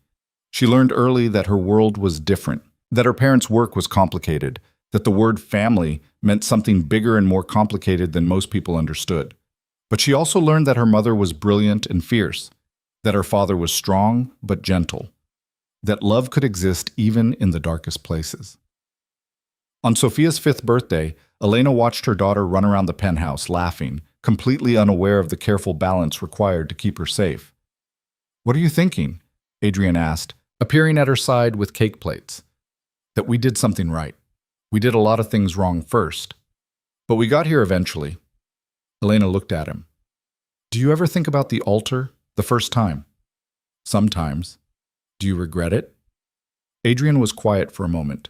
She learned early that her world was different, that her parents' work was complicated, that the word family meant something bigger and more complicated than most people understood. But she also learned that her mother was brilliant and fierce, that her father was strong but gentle, that love could exist even in the darkest places. On Sophia's 5th birthday, Elena watched her daughter run around the penthouse laughing, completely unaware of the careful balance required to keep her safe. "What are you thinking?" Adrian asked, appearing at her side with cake plates. "That we did something right. We did a lot of things wrong first. But we got here eventually." Elena looked at him. "Do you ever think about the altar, the first time?" "Sometimes." "Do you regret it?" Adrian was quiet for a moment.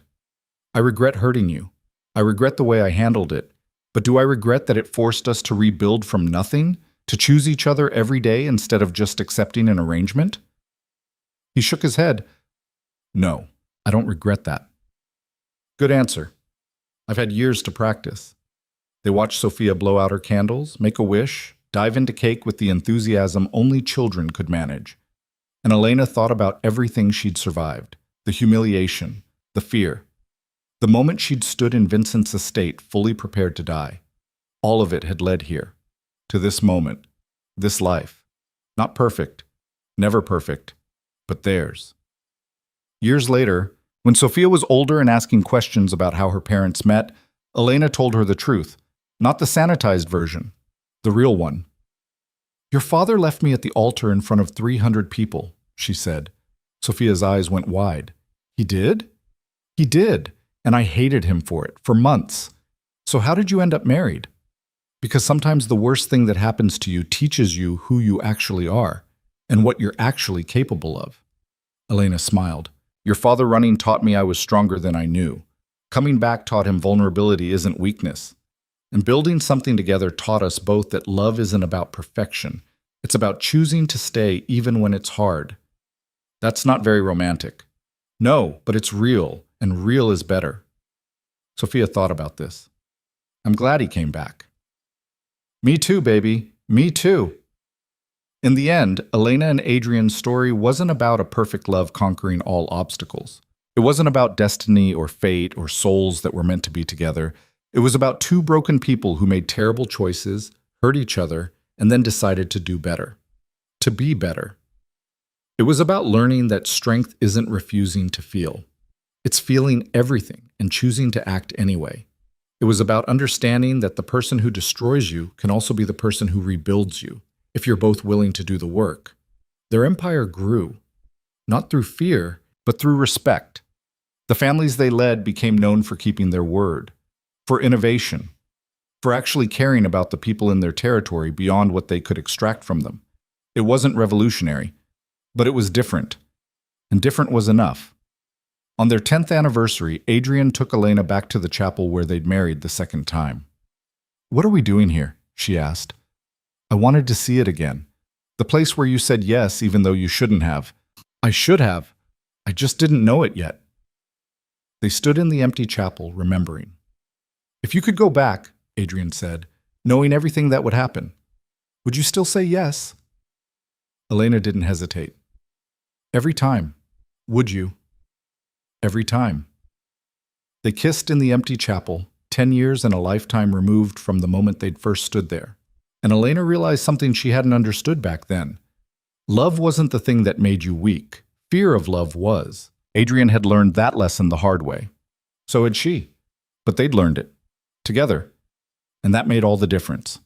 "I regret hurting you. I regret the way I handled it. But do I regret that it forced us to rebuild from nothing, to choose each other every day instead of just accepting an arrangement?" He shook his head. "No, I don't regret that." "Good answer. I've had years to practice." They watched Sophia blow out her candles, make a wish, dive into cake with the enthusiasm only children could manage. And Elena thought about everything she'd survived, the humiliation, the fear. The moment she'd stood in Vincent's estate, fully prepared to die, all of it had led here, to this moment, this life. Not perfect, never perfect, but theirs. Years later, when Sophia was older and asking questions about how her parents met, Elena told her the truth, not the sanitized version, the real one. "Your father left me at the altar in front of 300 people," she said. Sophia's eyes went wide. "He did?" "He did, and I hated him for it, for months. So how did you end up married?" "Because sometimes the worst thing that happens to you teaches you who you actually are, and what you're actually capable of." Elena smiled. "Your father running taught me I was stronger than I knew. Coming back taught him vulnerability isn't weakness. And building something together taught us both that love isn't about perfection. It's about choosing to stay even when it's hard." "That's not very romantic." "No, but it's real, and real is better." Sophia thought about this. "I'm glad he came back." "Me too, baby. Me too." In the end, Elena and Adrian's story wasn't about a perfect love conquering all obstacles. It wasn't about destiny or fate or souls that were meant to be together. It was about two broken people who made terrible choices, hurt each other, and then decided to do better. To be better. It was about learning that strength isn't refusing to feel. It's feeling everything and choosing to act anyway. It was about understanding that the person who destroys you can also be the person who rebuilds you, if you're both willing to do the work. Their empire grew, not through fear, but through respect. The families they led became known for keeping their word, for innovation, for actually caring about the people in their territory beyond what they could extract from them. It wasn't revolutionary, but it was different, and different was enough. On their 10th anniversary, Adrian took Elena back to the chapel where they'd married the second time. "What are we doing here?" she asked. "I wanted to see it again. The place where you said yes even though you shouldn't have." "I should have. I just didn't know it yet." They stood in the empty chapel, remembering. "If you could go back," Adrian said, "knowing everything that would happen, would you still say yes?" Elena didn't hesitate. "Every time. Would you?" "Every time." They kissed in the empty chapel, 10 years and a lifetime removed from the moment they'd first stood there. And Elena realized something she hadn't understood back then. Love wasn't the thing that made you weak. Fear of love was. Adrian had learned that lesson the hard way. So had she. But they'd learned it. Together. And that made all the difference.